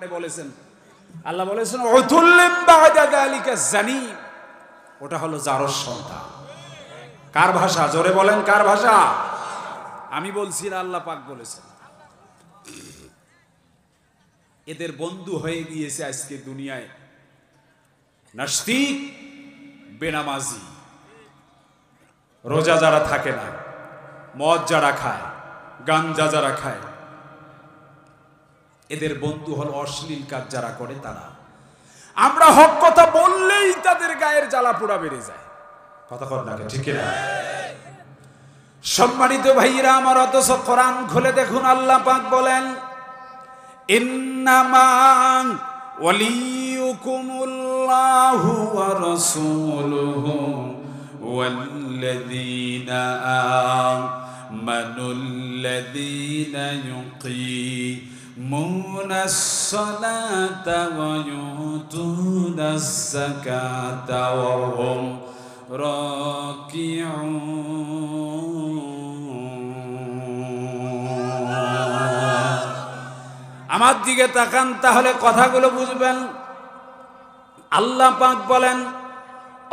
বলেছেন, আল্লাহ বলেছেন উতুল্লিম বা'দা যালিকা জানি, ওটা হলো জারস সন্তান। কার ভাষা? জোরে বলেন কার ভাষা? আমি বলছি না, আল্লাহ পাক বলেছেন। এদের বন্ধু হয়ে গিয়েছে আজকে দুনিয়ায় নাস্তিক, বেনামাজি, রোজা যারা থাকে না, মদ যারা খায়, গাঞ্জা যারা খায়, এদের বন্ধু হলো অশ্লীল কাজ যারা করে তারা। আমরা হক কথা বললেই তাদের গায়ের জ্বালা পোড়া বেড়ে যায়। কথা কর না, ঠিক না? সম্মানিত ভাইরা আমার, অথচ কোরআন খুলে দেখুন, আল্লাহ পাক বলেন ইন্নামা ওয়ালিয়ুকুমুল্লাহু ওয়া রাসূলুহু ওয়াল্লাযীনা আমানুল্লাযীনা ইউকিমুনাস সালাতা ওয়া ইউতুনাস যাকাতা ওয়া হুম রাকিউন। আমার দিকে তাকান, তাহলে কথাগুলো বুঝবেন। আল্লাহ পাক বলেন,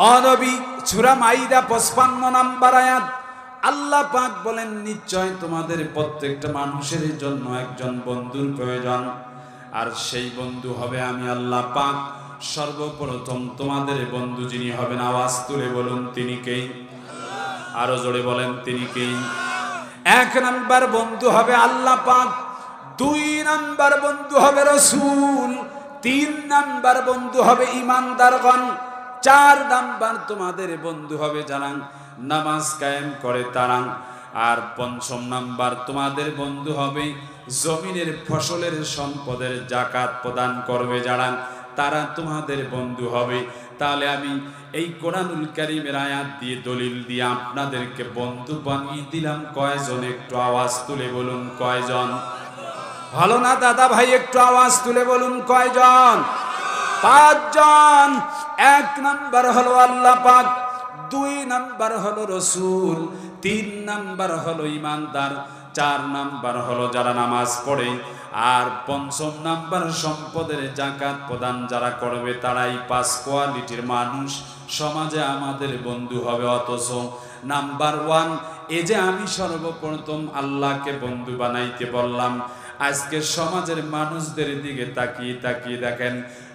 ও নবী, সূরা মাইদা 55 নম্বর আয়াত, আল্লাহ পাক বলেন নিশ্চয় তোমাদের প্রত্যেকটা মানুষের জন্য একজন বন্ধুর প্রয়োজন, আর সেই বন্ধু হবে আমি আল্লাহ পাক। সর্বপ্রথম তোমাদের বন্ধু যিনি হবেন, আওয়াজ তুলে বলুন তিনি কে? আরো জোরে বলেন তিনি কে? এক নাম্বার বন্ধু হবে আল্লাহ পাক, 2 নাম্বার বন্ধু হবে রাসূল, 3 নাম্বার বন্ধু হবে ঈমানদারগণ, 4 নাম্বার তোমাদের বন্ধু হবে যারা নামাজ কায়েম করে তারা, আর 5ম নাম্বার তোমাদের বন্ধু হবে জমিনের ফসলের সম্পদের যাকাত প্রদান করবে যারা, তারা তোমাদের বন্ধু হবে। তাহলে আমি এই কোরআনুল কারীমের আয়াত দিয়ে, দলিল দিয়ে আপনাদেরকে বন্ধু বানিয়ে দিলাম কয়জন? একটু আওয়াজ তুলে বলুন কয়জন? ভালো না দাদা ভাই, একটু আওয়াজ তুলে বলুন কয়জন? 5 জন। 1 নাম্বার হলো আল্লাহ পাক, 2 নাম্বার হলো রাসূল, 3 নাম্বার হলো ঈমানদার, 4 নাম্বার হলো যারা নামাজ পড়ে, আর 5ম নাম্বার সম্পদের যাকাত প্রদান যারা করবে, তারাই 5 কোয়ালিটির মানুষ সমাজে আমাদের বন্ধু হবে। অথচ নাম্বার 1, এই যে আমি সর্বপ্রথম আল্লাহকে বন্ধু বানাইতে বললাম, আজকে সমাজের মানুষদের দিকে তাকিয়ে তাকিয়ে দেখেন,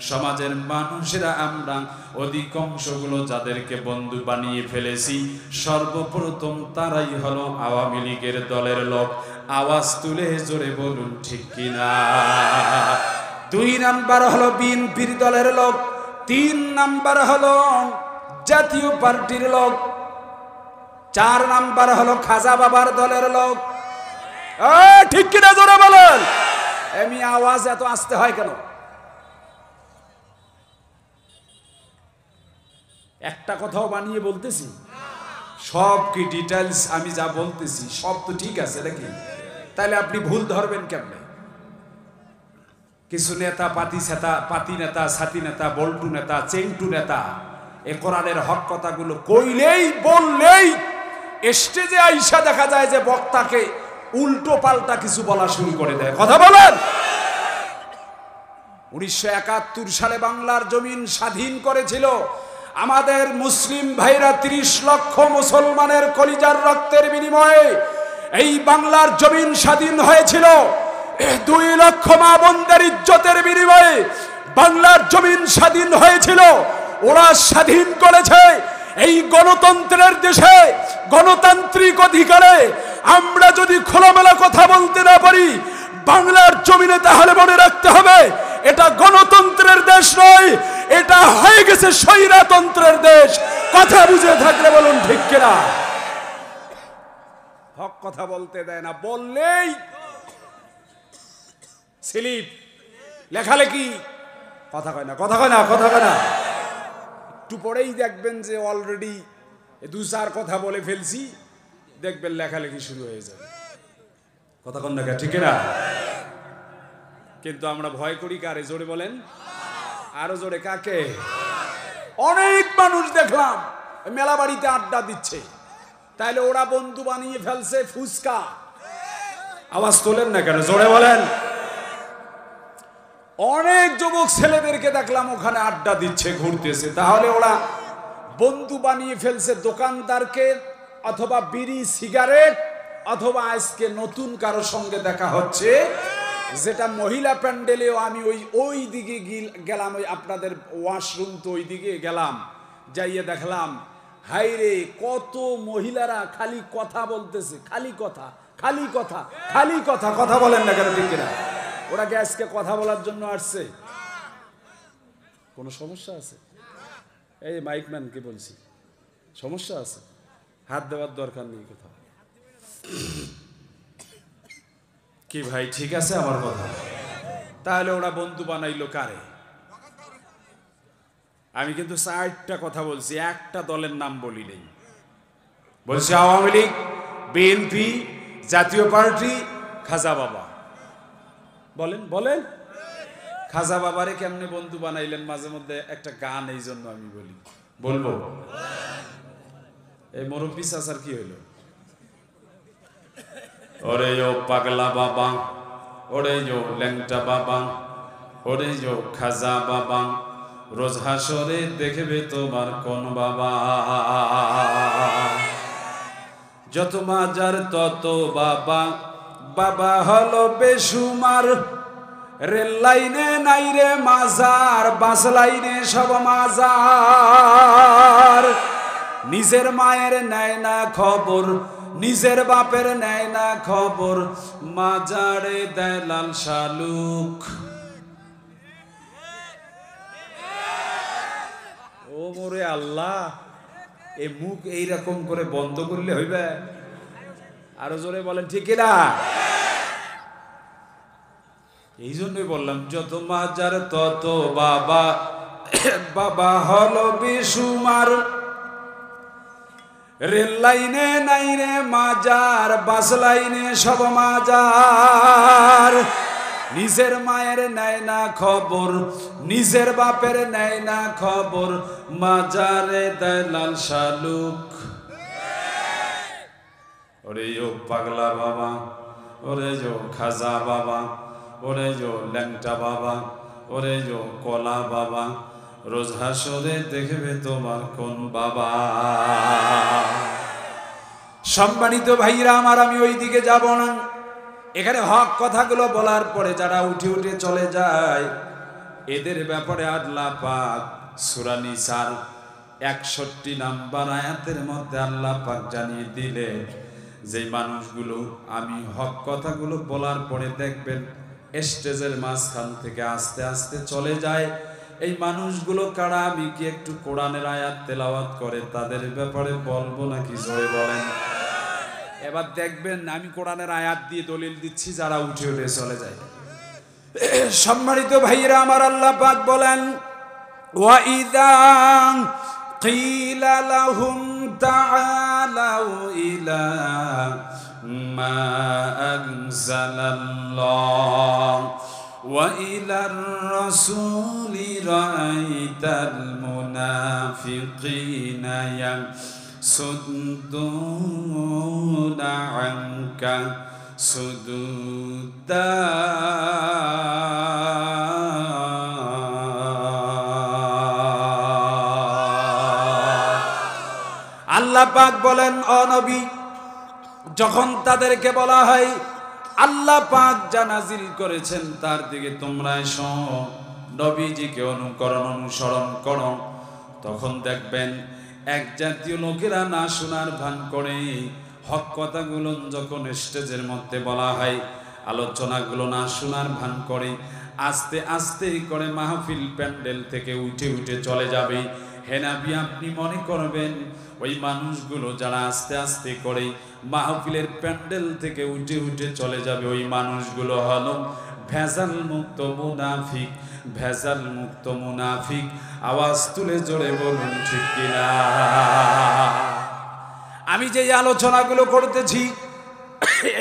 সমাজের মানুষেরা আমরা অধিকাংশগুলো যাদেরকে বন্ধু বানিয়ে ফেলেছি, সর্বপ্রথম তারাই হলো আওয়ামী লীগের দলের লোক। আওয়াজ তুলে জোরে বলুন ঠিক কিনা? 2 নাম্বার হলো বিএনপির দলের লোক, 3 নাম্বার হলো জাতীয় পার্টির লোক, 4 নাম্বার হলো খাজা বাবার দলের লোক। ঠিক কিনা জোরে বলেন? এমনি আওয়াজ এত আসতে হয় কেন? একটা কথাও বানিয়ে বলতেছি? সব কি ডিটেইলস আমি যা বলতেছি সব তো ঠিক আছে নাকি? তাহলে আপনি ভুল ধরবেন কেমনে? কিছু নেতা, পাতি নেতা, সাথী নেতা, বল্টু নেতা, চেংটু নেতা এ কোরআনের হক কথাগুলো কইলেই বললেই স্টেজে আইসা দেখা যায় যে বক্তাকে উল্টো পাল্টা কিছু বলা শুরু করে দেয়। কথা বলেন। 1971 সালে বাংলার জমিন স্বাধীন করেছিল আমাদের মুসলিম ভাইরা, 30 লক্ষ মুসলমানের কলিজার রক্তের বিনিময়ে এই বাংলার জমিন স্বাধীন হয়েছিল। 2 লক্ষ মা বোনদের ইজ্জতের বিনিময়ে বাংলার জমিন স্বাধীন হয়েছিল। ওরা স্বাধীন করেছে এই গণতন্ত্রের দেশে, গণতান্ত্রিক অধিকারে। আমরা যদি খোলামেলা কথা বলতে না পারি বাংলার জমিনে, তাহলে মনে রাখতে হবে এটা গণতন্ত্রের দেশ নয়, এটা হয়ে গেছে স্বৈরতন্ত্রের দেশ। কথা বুঝে থাকলে বলুন ঠিক কিনা? হক কথা বলতে দেয় না, বললেই স্লিপ, লেখালেখি, কথা কয় না, কথা কয় না, কথা কয় না। একটু পরেই দেখবেন যে অলরেডি 2-4 কথা বলে ফেলছি, দেখবেন লেখালেখি শুরু হয়ে যাবে। কথা কন না, ঠিক না? কিন্তু আমরা ভয় করি কারে? জোরে বলেন, আরো জোরে কাকে? অনেক মানুষ দেখলাম মেলা বাড়িতে আড্ডা দিচ্ছে, তাইলে ওরা বন্ধু বানিয়ে ফেলছে ফুচকা। আওয়াজ তোলেন না কেন? জোরে বলেন। অনেক যুবক ছেলেদেরকে দেখলাম ওখানে আড্ডা দিচ্ছে, ঘুরতেছে। তাহলে ওরা বন্ধু বানিয়ে ফেলছে দোকানদারকে, অথবা বিড়ি সিগারেট, অথবা আজকে নতুন কারো সঙ্গে দেখা হচ্ছে, যেটা মহিলা প্যান্ডেলেও আমি ওই দিকে গেলাম, ওই আপনাদের ওয়াশরুম তো ওই দিকে গেলাম, যাইয়ে দেখলাম হাইরে কত মহিলারা খালি কথা বলতেছে, খালি কথা, খালি কথা, খালি কথা। কথা বলেন না কেন, ঠিক কিনা? ওরা কি আজকে কথা বলার জন্য আসছে? কোনো সমস্যা আছে? এই মাইকম্যানকে বলছি, সমস্যা আছে? হাত দেওয়ার দরকার নেই কোথাও। কি ভাই, ঠিক আছে আমার কথা? তাহলে ওরা বন্ধু বানাইলো কারে? আমি কিন্তু 4টা কথা বলছি, একটা দলের নাম বলি নেই। বলছি আওয়ামী লীগ, বিএনপি, জাতীয় পার্টি, খাজা বাবা। বলেন বলেন, খাজা বাবারে কেমনে বন্ধু বানাইলেন? মাঝে মধ্যে একটা গান এই জন্য আমি বলি, বলবো। এই মুরব্বি চাচার কি হইল? ওরে ও পাগলা বাবা, ওরে ও ল্যাংটা বাবা, ওরে ও খাজা বাবা, রোজ হাসরে দেখবে তোমার কোন বাবা। যত মাজার তত বাবা, বাবা হলো বেসুমার। রেল লাইনে নাই রে মাজার, বাস লাইনে সব মাজার। নিজের মায়ের নেয় না খবর, নিজের বাপের নেয় না খবর, মাজারে দেয় লাল শালুক। ও মোরে আল্লাহ, এ মুখ এইরকম করে বন্ধ করলে হইবে? আরো জোরে বলেন, ঠিক না? এই জন্যই বললাম যত মাজার তত বাবা, বাবা হলো বেসুমার। রেল লাইনে নাই রে মাজার, বাস লাইনে সব মাজার। নিজের মায়ের নেয় না খবর, নিজের বাপের নেয় না খবর, মাজারে দেয় লাল শালুক। ওরে ও পাগলা বাবা, ওরে ও খাজা বাবা, ওরে ও ল্যাংটা বাবা, ওরে ও কলা বাবা, রোজ হাসরে দেখবে তোমার কোন বাবা। সম্মানিত ভাইরা আমার, আমি ওই দিকে যাব না। এখানে হক কথাগুলো বলার পরে যারা উঠে উঠে চলে যায়, এদের ব্যাপারে আল্লাহ পাক সূরা নিসার 61 নম্বর আয়াতের মধ্যে আল্লাহ পাক জানিয়ে দিলেন, যে মানুষগুলো আমি হক কথাগুলো বলার পরে দেখবেন স্টেজের মাঝখান থেকে আস্তে আস্তে চলে যায়, এই মানুষগুলো কারা? আমি কি একটু কোরআনের আয়াত তেলাওয়াত করে তাদের ব্যাপারে বলবো নাকি? জোরে বলেন। এবার দেখবেন আমি কোরআনের আয়াত দিয়ে দলিল দিচ্ছি, যারা উঠে উঠে চলে যায়। সম্মানিত ভাইরা আমার, আল্লাহ পাক বলেন, ওয়া ইযা কিলা লাহুম তাআলাউ ইলা মা আনজালাল্লাহ ওয়া ইলার রাসূলি রাআইতাল মুনাফিকিনা ইয়াসুদ্দুনা আনকা সুদুদা। আল্লাহ পাক বলেন, ও নবী, যখন তাদেরকে বলা হয় আল্লাহ পাক যা নাজিল করেছেন তার দিকে তোমরা এসো, নবীজিকে অনুসরণ করো, তখন দেখবেন এক জাতীয় লোকেরা না শোনার ভান করে হক কথাগুলো যখন স্টেজের মধ্যে বলা হয়, আলোচনাগুলো না শোনার ভান করে আস্তে আস্তে করে মাহফিল প্যান্ডেল থেকে উঠে উঠে চলে যাবে। হে নবী, আপনি মনে করবেন ওই মানুষগুলো যারা আস্তে আস্তে করে মাহফিলের প্যান্ডেল থেকে উঠে উঠে চলে যাবে, ওই মানুষগুলো হলো ভেজাল মুক্ত মুনাফিক। ভেজাল মুক্ত মুনাফিক। আওয়াজ তুলে জোরে বলুন ঠিক কিনা? আমি যে আলোচনাগুলো করতেছি,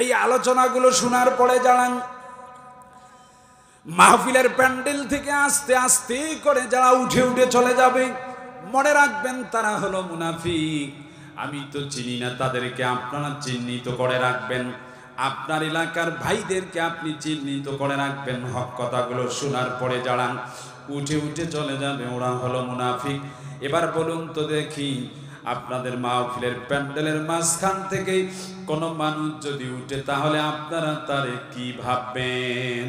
এই আলোচনাগুলো শোনার পরে জানান মাহফিলের প্যান্ডেল থেকে আস্তে আস্তে করে যারা উঠে উঠে চলে যাবে, মনে রাখবেন তারা হলো মুনাফিক। আমি তো চিনি না তাদেরকে, আপনারা চিহ্নিত করে রাখবেন। আপনার এলাকার ভাইদেরকে আপনি চিহ্নিত করে রাখবেন, হক কথাগুলো শোনার পরে যারা উঠে উঠে চলে যাবে ওরা হলো মুনাফিক। এবার বলুন তো দেখি, আপনাদের মাহফিলের প্যান্ডেলের মাঝখান থেকে কোনো মানুষ যদি উঠে তাহলে আপনারা তারে কি ভাববেন?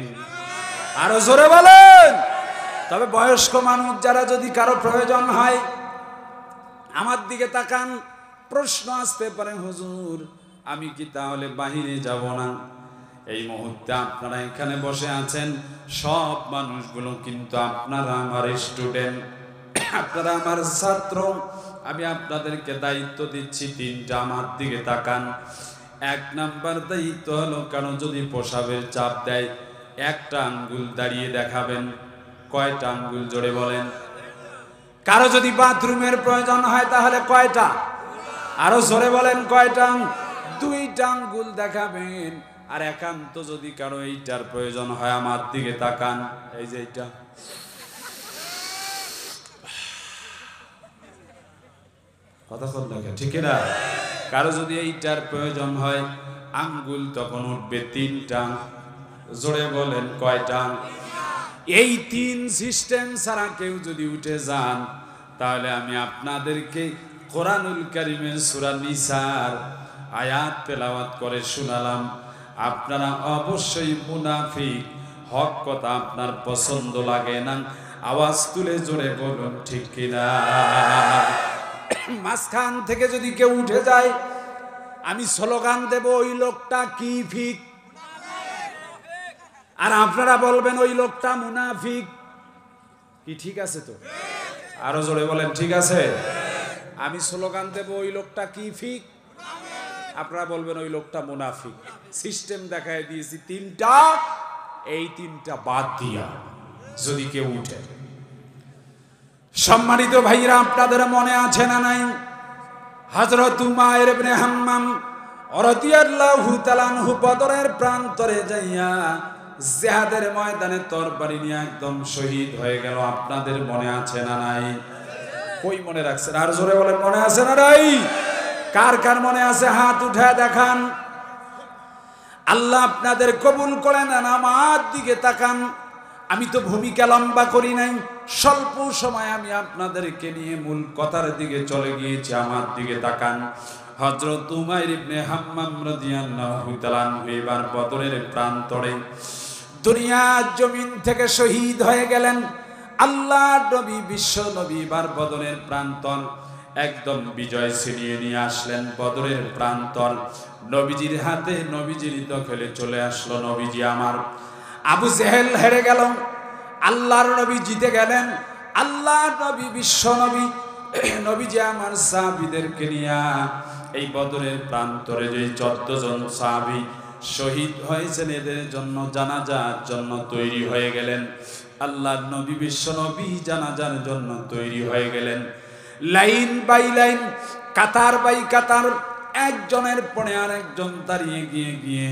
আরো জোরে বলেন। তবে বয়স্ক মানুষ যারা, যদি কারো প্রয়োজন হয় আমার দিকে তাকান। প্রশ্ন আসতে পারে, হুজুর আমি কি তাহলে বাহিরে যাব না? এই মুহূর্তে আপনারা এখানে বসে আছেন, সব মানুষগুলো কিন্তু আপনারা আমার স্টুডেন্ট, আপনারা আমার ছাত্র। আমি আপনাদেরকে দায়িত্ব দিচ্ছি তিনটা, আমার দিকে তাকান। এক নাম্বার দায়িত্ব হলো, কারণ যদি প্রসাবের চাপ দেয় একটা আঙ্গুল দাঁড়িয়ে দেখাবেন। কয়টা আঙ্গুল? জোরে বলেন। কারো যদি বাথরুমের প্রয়োজন হয় তাহলে কয়টা? আরো জোরে বলেন, কয়টা? দুইটা আঙ্গুল দেখাবেন। আর একান্ত যদি কারো এইটার প্রয়োজন হয় আমার দিকে তাকান, এই যে এইটা, কথা বল না, ঠিক না? কারো যদি এইটার প্রয়োজন হয় আঙ্গুল তখন উঠবে তিনটা। জোরে বলেন, কয়টা? এই তিন সিস্টেম ছাড়া কেউ যদি উঠে যান তাহলে আমি আপনাদেরকে কোরআনুল কারীমের সূরা নিসার আয়াত তেলাওয়াত করে শোনালাম। আপনারা অবশ্যই মুনাফিক। হক কথা আপনার পছন্দ লাগে না, আওয়াজ তুলে জোরে বলুন ঠিক কিনা। মাঝখান থেকে যদি কেউ উঠে যায় আমি স্লোগান দেব, ওই লোকটা কি ফিক, আর আপনারা বলবেন ওই লোকটা মুনাফিক। কি ঠিক আছে তো? আরো জোরে বলেন, ঠিক আছে? আমি স্লোগান দেব, ওই লোকটা কি ফিক, আপনারা বলবেন ওই লোকটা মুনাফিক। সিস্টেম দেখায় দিয়েছি তিনটা, এই তিনটা বাদ দিয়া যদি কেউ উঠে। সম্মানিত ভাইরা, আপনাদের মনে আছে না নাই, হযরত উমাইর ইবনে হাম্মাম রাদিয়াল্লাহু তাআলা আনহু বদরের প্রান্তরে যাইয়া জিহাদের ময়দানে তরবারি নিয়ে একদম শহীদ হয়ে গেল। আপনাদের মনে আছে না নাই? কই মনে রাখছেন? আর জোরে বলেন, মনে আছে না নাই? কার কার মনে আছে হাত উঠায় দেখান। আল্লাহ আপনাদের কবুল করেন। আমার দিকে তাকান। আমি তো ভূমিকা লম্বা করি নাই, স্বল্প সময় আমি আপনাদেরকে নিয়ে মূল কথার দিকে চলে গিয়েছি। আমার দিকে তাকান। হযরত উমাইর ইবনে হাম্মাম রাদিয়াল্লাহু তাআলা এবার বদরের প্রান্তরে দুনিয়ার জমিন থেকে শহীদ হয়ে গেলেন। আল্লাহর নবী, বিশ্ব নবী এবার বদরের প্রান্তর একদম বিজয় ছিনিয়ে নিয়ে আসলেন। বদরের প্রান্তর নবীজির হাতে, নবীজির দখলে চলে আসলো। নবীজি আমার, আবু জেহেল হেরে গেল, আল্লাহর নবী জিতে গেলেন। আল্লাহর নবী, বিশ্ব নবী, নবীজি আমার সাহাবীদেরকে নিয়ে এই বদরের প্রান্তরে যে 14 জন সাহাবী শহীদ হয়েছেন এদের জন্য জানাজার জন্য তৈরি হয়ে গেলেন। আল্লাহর নবী, বিশ্ব নবী জানাজার জন্য তৈরি হয়ে গেলেন। লাইন বাই লাইন, কাতার বাই কাতার, একজনের পরে আরেকজন দাঁড়িয়ে গিয়ে গিয়ে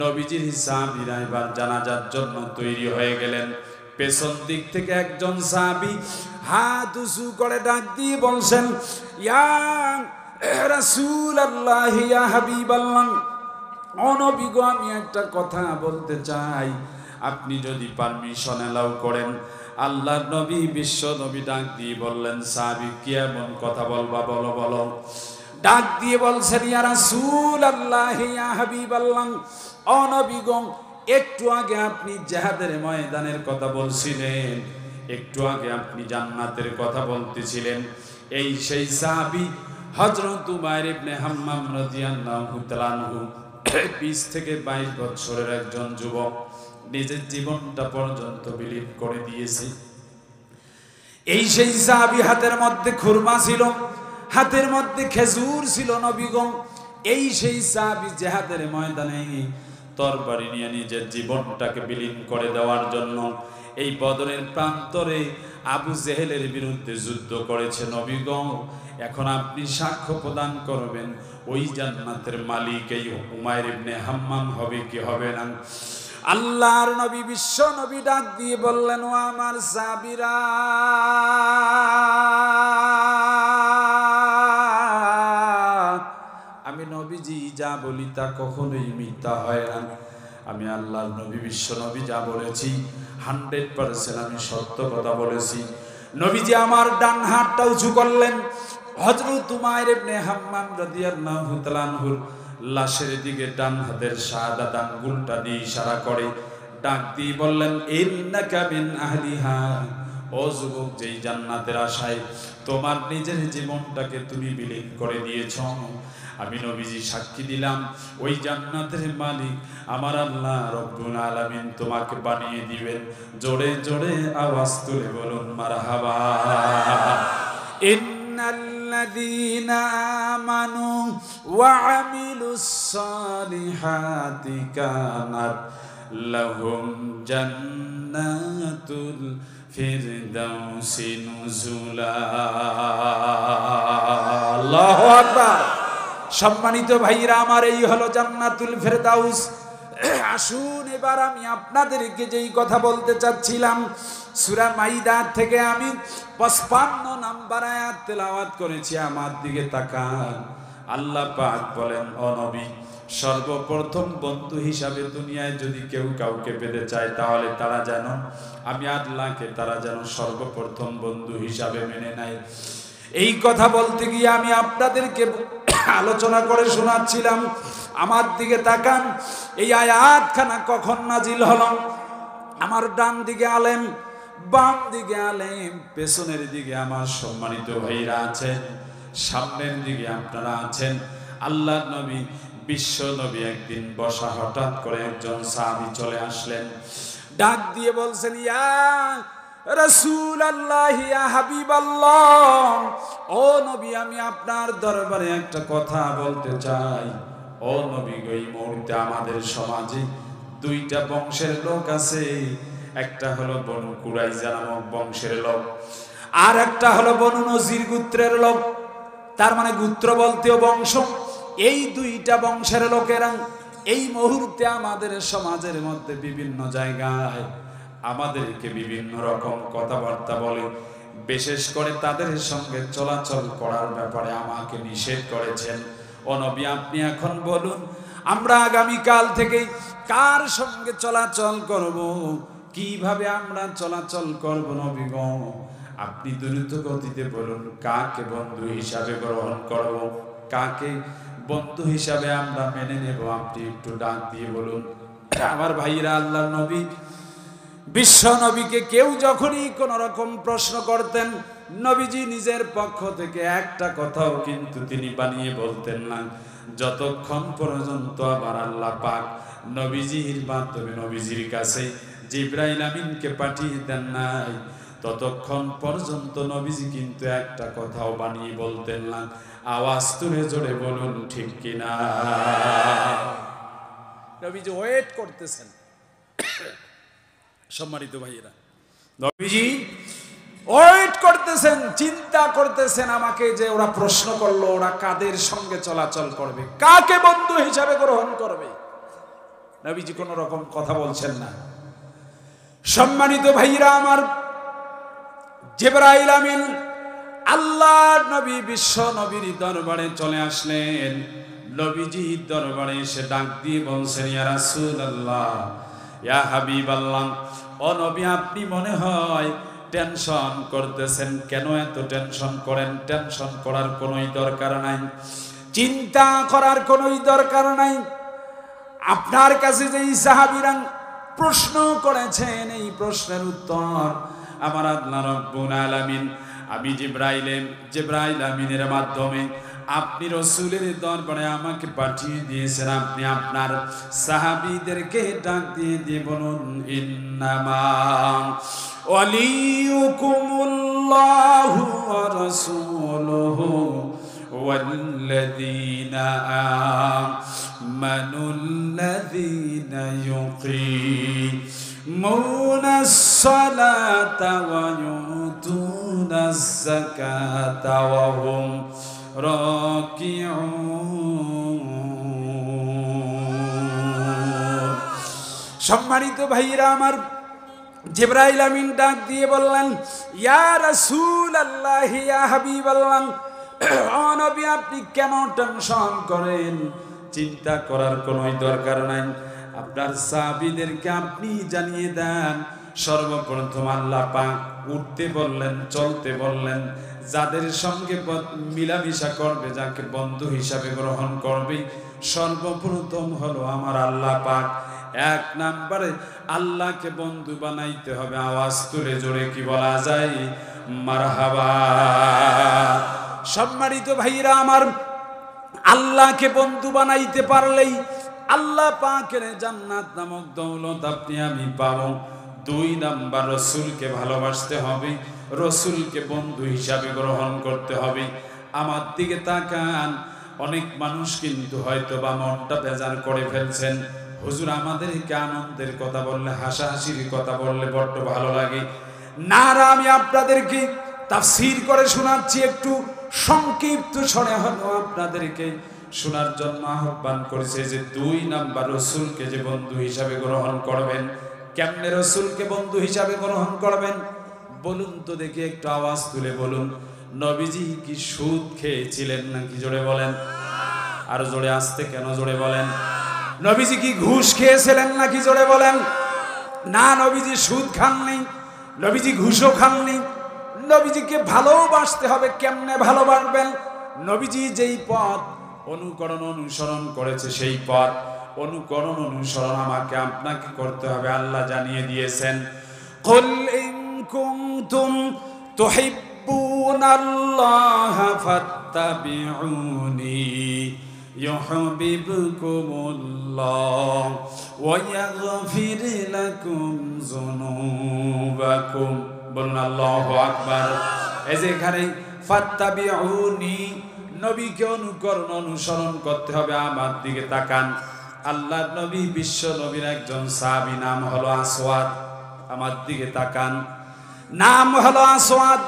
নবীজির সাহাবীরা এবার জানাজার জন্য তৈরি হয়ে গেলেন। পেছন দিক থেকে একজন সাহাবী হাত উঁচু করে ডাক দিয়ে বলছেন, ইয়া রাসূলুল্লাহ, ইয়া হাবিবাল্লাহ, ও নবী গো, আমি একটা কথা বলতে চাই, আপনি যদি পারমিশন এলাও করেন। আল্লাহর নবী, বিশ্ব নবী ডাক দিয়ে বললেন, সাহাবী কি এমন কথা বলবা, বলো বলো। ডাক দিয়ে বলছেন, ইয়া রাসূলুল্লাহ, ইয়া হাবিবাল্লাহ, ও নবী গো, একটু আগে আপনি জিহাদের ময়দানের কথা বলছিলেন, একটু আগে আপনি জান্নাতের কথা বলতেছিলেন। এই সেই সাহাবী হযরত উমাইর ইবনে হাম্মাম রাদিয়াল্লাহু তাআলা আনহু, 20 থেকে 22 বছরের একজন যুবক, নিজের জীবনটা পর্যন্ত বিলীন করে দিয়েছে। এই সেই সাহাবী, হাতের মধ্যে খুরমা ছিল, হাতের মধ্যে খেজুর ছিল। নবীগণ, এই সেই সাহাবী জিহাদের ময়দানে তরবারি নিয়ে নিজের জীবনটাকে বিলীন করে দেওয়ার জন্য এই বদরের প্রান্তরে আবু জেহেলের বিরুদ্ধে যুদ্ধ করেছে। নবীগণ, এখন আপনি সাক্ষ্য প্রদান করবেন, ওই জান্নাতের মালিক এই উমাইর ইবনে হাম্মাম হবে কি হবে না? আল্লাহর নবী, বিশ্ব নবী ডাক দিয়ে বললেন, ও আমার সাহাবীরা, আমি নবীজি যা বলি তা কখনোই মিথ্যা হয় না। আমি আল্লাহর নবী, বিশ্ব নবী যা বলেছি 100% আমি সত্য কথা বলেছি। নবীজি আমার ডান হাতটা উঁচু করলেন, হযরত উমাইর ইবনে হাম্মাম রাদিয়াল্লাহু তাআলা আনহুর লাশের দিকে ডান হাতের শাহাদাত আঙ্গুলটা দিয়ে ইশারা করে ডাক দিয়ে বললেন, ইন্নাকা মিন আহলিহা, ও যুবক, যেই জান্নাতের আশায় তোমার নিজের জীবনটাকে তুমি বিলীন করে দিয়েছ, আমি নবীজি সাক্ষী দিলাম ওই জান্নাতের মালিক আমার আল্লাহ রব্বুল আলামিন তোমাকে বানিয়ে দিবেন। জোরে জোরে আওয়াজ তুলে বলুন মারহাবা। ইন্নাল্লাযীনা আমানু ওয়া আমিলুস সালিহাতি কানাত লাহুম জান্নাতুল ফিরদাউসি নুজুলা। আল্লাহু আকবার। সম্মানিত ভাইরা আমার, এই হলো জান্নাতুল ফেরদাউস। আসুন এবার আমি আপনাদেরকে যেই কথা বলতে চাচ্ছিলাম, সূরা মাইদা থেকে আমি 55 নম্বর আয়াত তেলাওয়াত করেছি। আমার দিকে তাকান। আল্লাহ পাক বলেন, ও নবী, সর্বপ্রথম বন্ধু হিসাবে দুনিয়ায় যদি কেউ কাউকে পেতে চায় তাহলে তারা যেন আমি আল্লাহকে তারা যেন সর্বপ্রথম বন্ধু হিসাবে মেনে নেয়। এই কথা বলতে গিয়ে আমি আপনাদেরকে আলোচনা করে শোনাচ্ছিলাম। আমার দিকে তাকান। এই আয়াতখানা কখন নাজিল হলো? আমার ডান দিকে আলেম, বাম দিকে আলেম, পেছনের দিকে আমার সম্মানিত ভাইরা আছেন, সামনের দিকে আপনারা আছেন। আল্লাহ নবী, বিশ্ব নবী একদিন বসা, হঠাৎ করে একজন সাহাবী চলে আসলেন, ডাক দিয়ে বলছেন, ইয়া রাসূলুল্লাহ, ইয়া হাবিবাল্লাহ, ও নবী, আমি আপনার দরবারে একটা কথা বলতে চাই। ও নবী, এই মুহূর্তে আমাদের সমাজে দুইটা বংশের লোক আছে। একটা হলো বনু কুরাইজা নামক বংশের লোক, আর একটা হলো বনু নজির গোত্রের লোক। তার মানে গোত্র বলতেও বংশ। এই দুইটা বংশের লোকেরা এই মুহূর্তে আমাদের সমাজের মধ্যে বিভিন্ন জায়গায় আমাদেরকে বিভিন্ন রকম কথাবার্তা বলে, বিশেষ করে তাদের সঙ্গে চলাচল করার ব্যাপারে আমাকে নিষেধ করেছেন। ও নবী, আপনি এখন বলুন, আমরা আগামীকাল থেকে কার সঙ্গে চলাচল করব, কিভাবে আমরা চলাচল করব? নবী গো, আপনি দ্রুত গতিতে বলুন, কাকে বন্ধু হিসাবে গ্রহণ করব, কাকে বন্ধু হিসাবে আমরা মেনে নেব, আপনি একটু ডাক দিয়ে বলুন। আমার ভাইরা, আল্লাহ নবী, বিশ্ব নবীকে কেউ যখনই কোন রকম প্রশ্ন করতেন, নবীজি নিজের পক্ষ থেকে একটা কথাও কিন্তু তিনি বানিয়ে বলতেন না, যতক্ষণ পর্যন্ত আমার আল্লাহ পাক নবীজির মাধ্যমে নবীজির কাছে জিবরাইল আমিনকে পাঠিয়ে দেন নাই, ততক্ষণ পর্যন্ত নবীজি কিন্তু একটা কথাও বানিয়ে বলতেন না। আওয়াজ তুলে জোরে বলুন ঠিক কিনা? নবীজি ওয়েট করতেছেন। সম্মানিত ভাইয়েরা, নবীজি ওয়েট করতেছেন, চিন্তা করতেছেন, আমাকে যে ওরা প্রশ্ন করলো, ওরা কাদের সঙ্গে চলাচল করবে, কাকে বন্ধু হিসাবে গ্রহণ করবে। নবীজি কোন রকম কথা বলছেন না। সম্মানিত ভাইয়েরা আমার, জিবরাইল আমিন আল্লাহর নবী বিশ্ব নবীর দরবারে চলে আসলেন। নবীজির দরবারে এসে ডাক দিয়ে বলছেন, ইয়া রাসূলুল্লাহ, ইয়া হাবিবাল্লাহ, ও নবী, আপনি মনে হয় টেনশন করতেছেন। কেন এত টেনশন করেন? টেনশন করার কোনোই দরকার নাই, চিন্তা করার কোনোই দরকার নাই। আপনার কাছে যে সাহাবীরা প্রশ্ন করেছেন, এই প্রশ্নের উত্তর আমার আল্লাহ রব্বুল আলামিন আমি জিবরাইল আমিনের মাধ্যমে আপনি রাসূলের দরবারে আমাকে পাঠিয়ে দিয়েছেন। আপনি আপনার সাহাবীদেরকে ডাক দিয়ে বলুন, ইন্নামা ওয়ালিয়ুকুমুল্লাহু ওয়া রাসূলুহু ওয়াল্লাযীনা আমানুল্লাযীনা মুনাস সালাতা ওয়া ইউতুনাজ যাকাতা ওয়া হুম রাকিউন। সম্মানিত ভাইরা আমার, জিবরাইল আমিন ডাক দিয়ে বললেন, ইয়া রাসূলুল্লাহ, ইয়া হাবিবাল্লাহ, ও নবী, আপনি কেন টেনশন করেন? চিন্তা করার কোনো দরকার নাই। আপনার সাহাবীদেরকে আপনি জানিয়ে দেন, সর্বপ্রথম আল্লাহ পাক উঠতে বললেন, চলতে বললেন, যাদের সঙ্গে মিলামিশা করবে, যাকে বন্ধু হিসাবে গ্রহণ করবে, সর্বপ্রথম হলো আমার আল্লাহ পাক। এক নম্বরে আল্লাহকে বন্ধু বানাইতে হবে। আওয়াজ তুলে জোরে কি বলা যায়? মারহাবা। সম্মানিত ভাইরা আমার, আল্লাহকে বন্ধু বানাইতে পারলেই আল্লাহ পাকের জান্নাত নামক দৌলত আপনি আমি পাবো। দুই নাম্বার, রসুলকে ভালোবাসতে হবে, রসুলকে বন্ধু হিসাবে গ্রহণ করতে হবে। আমার দিকে তাকান, অনেক মানুষ কিন্তু হয়তো বা মনটা বেজার করে ফেলছেন। হুজুর, আমাদেরকে আনন্দের কথা বললে, হাসাহাসির কথা বললে বড্ড ভালো লাগে। না, আমি আপনাদেরকে তাফসীর করে শোনাচ্ছি, একটু সংক্ষিপ্ত স্বরে হলো আপনাদেরকে শোনার জন্য আহ্বান করেছে। যে দুই নাম্বার, রসুলকে যে বন্ধু হিসাবে গ্রহণ করবেন। কেমনে রসুলকে বন্ধু হিসাবে গ্রহণ করবেন বলুন তো দেখি, একটু আওয়াজ তুলে বলুন। নবীজি কি সুদ খেয়েছিলেন নাকি? জোরে বলেন। আর জোরে, আসতে কেন? জোরে বলেন। নবীজি কি ঘুষ খেয়েছিলেন নাকি? জোরে বলেন। না, নবীজি সুদ খাননি, নবীজি ঘুষও খাননি। নবীজিকে ভালোবাসতে হবে। কেমনে ভালোবাসবেন? নবীজি যেই পথ অনুসরণ করেছে, সেই পথ অনুকরণ অনুসরণ আমাকে আপনাকে করতে হবে। আল্লাহ জানিয়ে দিয়েছেন, কুল ইন কুনতুম তুহিব্বুনাল্লাহ ফাত্তাবিউনি ইউহিব্বুকুমুল্লাহ ওয়া ইয়াগফির লাকুম যুনুবাকুম। বলুন আল্লাহু আকবার। এই যে এখানে ফাত্তাবিউনি, নবীকে অনুসরণ করতে হবে। আমার দিকে তাকান, আল্লাহর নবী, বিশ্ব নবীর একজন সাহাবী, নাম হলো আসওয়াদ। আমার দিকে তাকান, নাম হলো আসওয়াদ।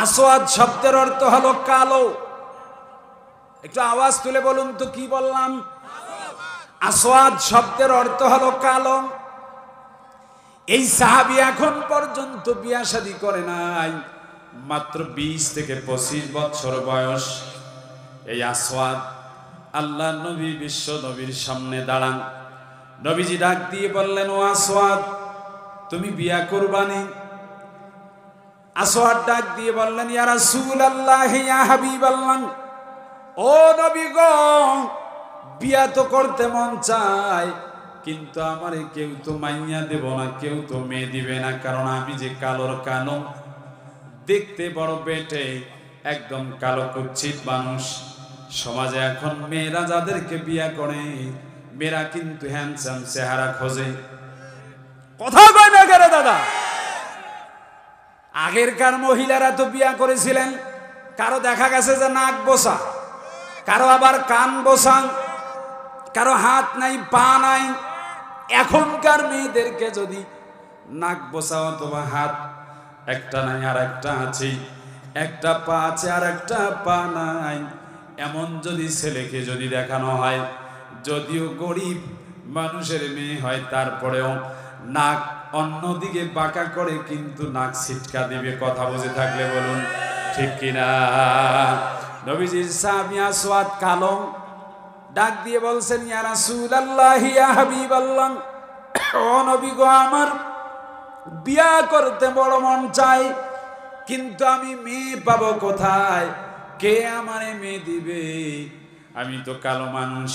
আসওয়াদ শব্দের অর্থ হলো কালো। একটু আওয়াজ তুলে বলুন তো, কি বললাম? আসওয়াদ শব্দের অর্থ হলো কালো। এই সাহাবী এখন পর্যন্ত বিয়া শাদী করে নাই, মাত্র 20 থেকে 25 বছর বয়স। এই আসওয়াদ আল্লাহ নবী, বিশ্ব নবীর সামনে দাঁড়ান। নবীজি ডাক দিয়ে বললেন, ও আসওয়াদ, তুমি বিয়া করবানি? আসওয়াদ ডাক দিয়ে বললেন, ইয়া রাসূলুল্লাহ, ইয়া হাবিবাল্লাহ, ও নবী গো, বিয়া তো করতে মন চায়, কিন্তু আমারে কেউ তো মাইয়া দেব না, কেউ তো মেয়ে দিবে না, কারণ আমি যে কালোর কালো, দেখতে বড় বেটে, একদম কালো কুচ্ছিত মানুষ। সমাজে এখন মেয়েরা যাদেরকে বিয়া করে, মেয়েরা কিন্তু হ্যান্ডসাম চেহারা খোঁজে। কথা কয় না কেন দাদা? আগেরকার মহিলারা তো বিয়া করেছিলেন, কারো দেখা গেছে যে নাক বোসা, কারো আবার কান বোসা, কারো হাত নাই, পা নাই। এখনকার মেয়েদেরকে যদি নাক বোসা অথবা হাত একটা নাই আর একটা আছে, একটা পা আছে আর একটা পা নাই, এমন যদি ছেলেকে যদি দেখানো হয়, যদিও গরিব মানুষের মেয়ে হয়, তারপরেও নাক অন্যদিকে বাঁকা করে কিন্তু নাক ছিটকা দিবে। কথা বুঝে থাকলে বলুন ঠিক কিনা? নবীজির সাহাবী আসওয়াদ কালো, ডাক দিয়ে বলছেন, ইয়া রাসূলুল্লাহ, ইয়া হাবিবাল্লাহ, ও নবী গো, আমার বিয়া করতে বড় মন চাই, কিন্তু আমি মেয়ে পাবো কোথায়? কে আমারে মেয়ে দিবে? আমি তো কালো মানুষ।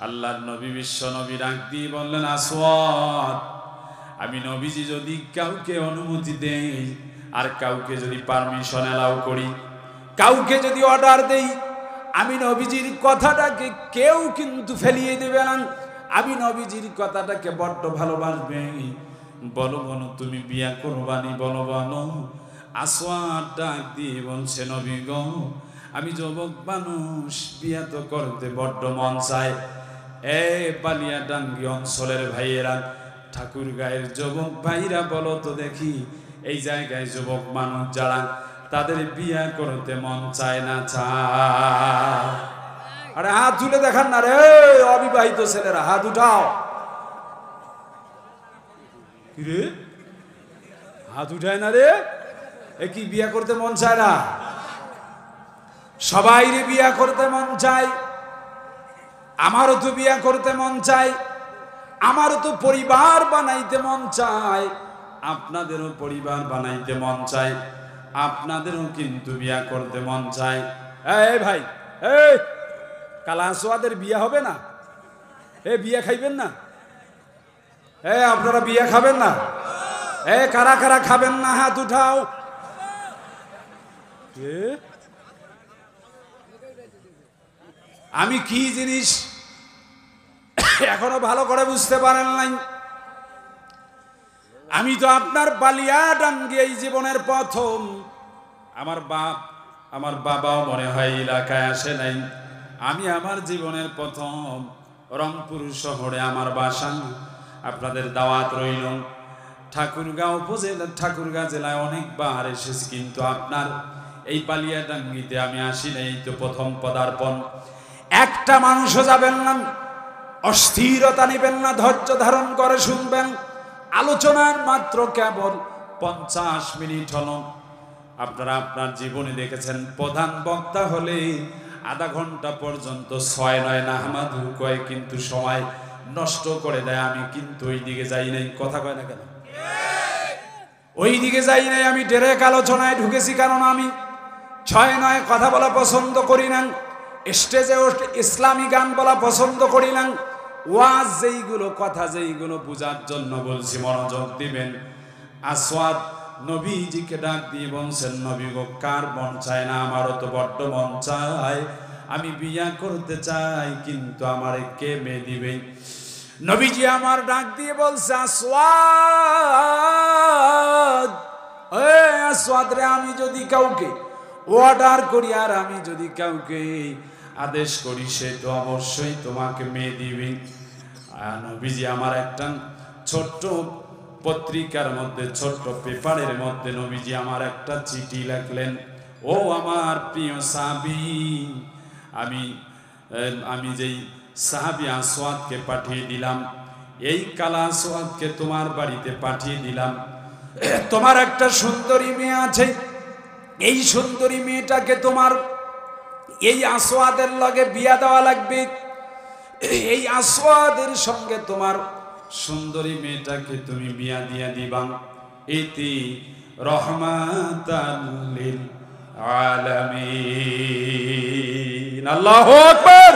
আল্লাহর নবী, বিশ্ব নবী ডাক দিয়ে বললেন, আসওয়াদ, আমি নবীজি যদি কাউকে অনুমতি দেই আর কাউকে যদি পারমিশন এলাও করি, কাউকে যদি অর্ডার দেই, আমি নবীজির কথাটাকে কেউ কিন্তু ফেলিয়ে দেবে না। আমি নবীজির কথাটাকে বড্ড ভালোবাসবে। বলো বলো, তুমি বিয়া করবানি? বলো বলো। আসওয়াদ ডাক দিয়ে বলছে, নবী গো, আমি যুবক মানুষ, বিয়া তো করতে বড্ড মন চায়। বালিয়াডাঙ্গি অঞ্চলের ভাইয়েরা, ঠাকুর গায়ের যুবক ভাইরা, বলো তো দেখি, এই জায়গায় যুবক মানুষ যারা, তাদের বিয়া করতে মন চায় না? চায়? আরে হাত তুলে দেখান না রে, অবিবাহিত ছেলেরা হাত উঠাও। রে, হাত উঠায় না রে? এ কি বিয়া করতে মন চায় না? সবাই রে বিয়া করতে মন চায়। আমারও তো বিয়া করতে মন চায়, আমারও তো পরিবার বানাইতে মন চায়, আপনাদেরও পরিবার বানাইতে মন চায়, আপনাদেরও কিন্তু বিয়া করতে মন চায়। এই ভাই, এই কালা সোয়াদের বিয়া হবে না? বিয়া খাইবেন না? আপনারা বিয়া খাবেন না? কারা কারা খাবেন না হাত উঠাও। আমি কি জিনিস এখনো ভালো করে বুঝতে পারেন নাই। আমি তো আপনার বালিয়াডাঙ্গি এই জীবনের প্রথম। আমার বাবাও মনে হয় এলাকায় আসে নাই। আমি আমার জীবনের প্রথম রংপুর শহরে আমার বাসা। আপনাদের দাওয়াত রইল। ঠাকুরগাঁও উপজেলা, ঠাকুরগাঁও জেলায় অনেকবার এসেছি, কিন্তু আপনার এই বালিয়াডাঙ্গিতে আমি আসি নাই। এই তো প্রথম পদার্পণ। একটা মানুষও যাবেন না, অস্থিরতা নেবেন না, ধৈর্য ধারণ করে শুনবেন। আলোচনার মাত্র কেবল 50 মিনিট হলো। আপনারা আপনার জীবনে দেখেছেন প্রধান বক্তা হলে আধা ঘন্টা পর্যন্ত 6-9 নাহমাদু কয়, কিন্তু সময় নষ্ট করে দেয়। আমি কিন্তু ওই দিকে যাই নাই। কথা কয় না কেন? ওই দিকে যাই নাই। আমি ডাইরেক্ট আলোচনায় ঢুকেছি, কারণ আমি 6-9 কথা বলা পছন্দ করি না। স্টেজে ইসলামী গান বলা পছন্দ করি না। ওয়াজ যেইগুলো, কথা যেইগুলো বুঝার জন্য বলছি, মনোযোগ দিবেন। আসওয়াদ নবীজিকে ডাক দিয়ে বলছেন, নবী গো, কার মন চায় না? আমারও তো বড্ড মন চায়। আমি বিয়া করতে চাই, কিন্তু আমারে কে মেয়ে দিবে? নবীজি আমার ডাক দিয়ে বলছে, আসওয়াদ, আসওয়াদ রে, আমি যদি কাউকে অর্ডার করি আর আমি যদি কাউকে আদেশ করি, সে তো অবশ্যই তোমাকে মেয়ে দিবে। নবীজি আমার একটা ছোট্ট পত্রিকার মধ্যে, ছোট্ট পেপারের মধ্যে নবীজি আমার একটা চিঠি লিখলেন। ও আমার প্রিয় সাহাবী, আমি যেই সাহাবী আসওয়াদকে পাঠিয়ে দিলাম, এই কালা আসওয়াদকে তোমার বাড়িতে পাঠিয়ে দিলাম। তোমার একটা সুন্দরী মেয়ে আছে, এই সুন্দরী মেয়েটাকে তোমার এই আসওয়াদের লগে বিয়া দেওয়া লাগবে। এই আসওয়াদের সঙ্গে তোমার সুন্দরী মেয়েটাকে তুমি বিয়া দিয়া দিবা। ইতি রহমাতাল লিল আলামিন। আল্লাহু আকবার।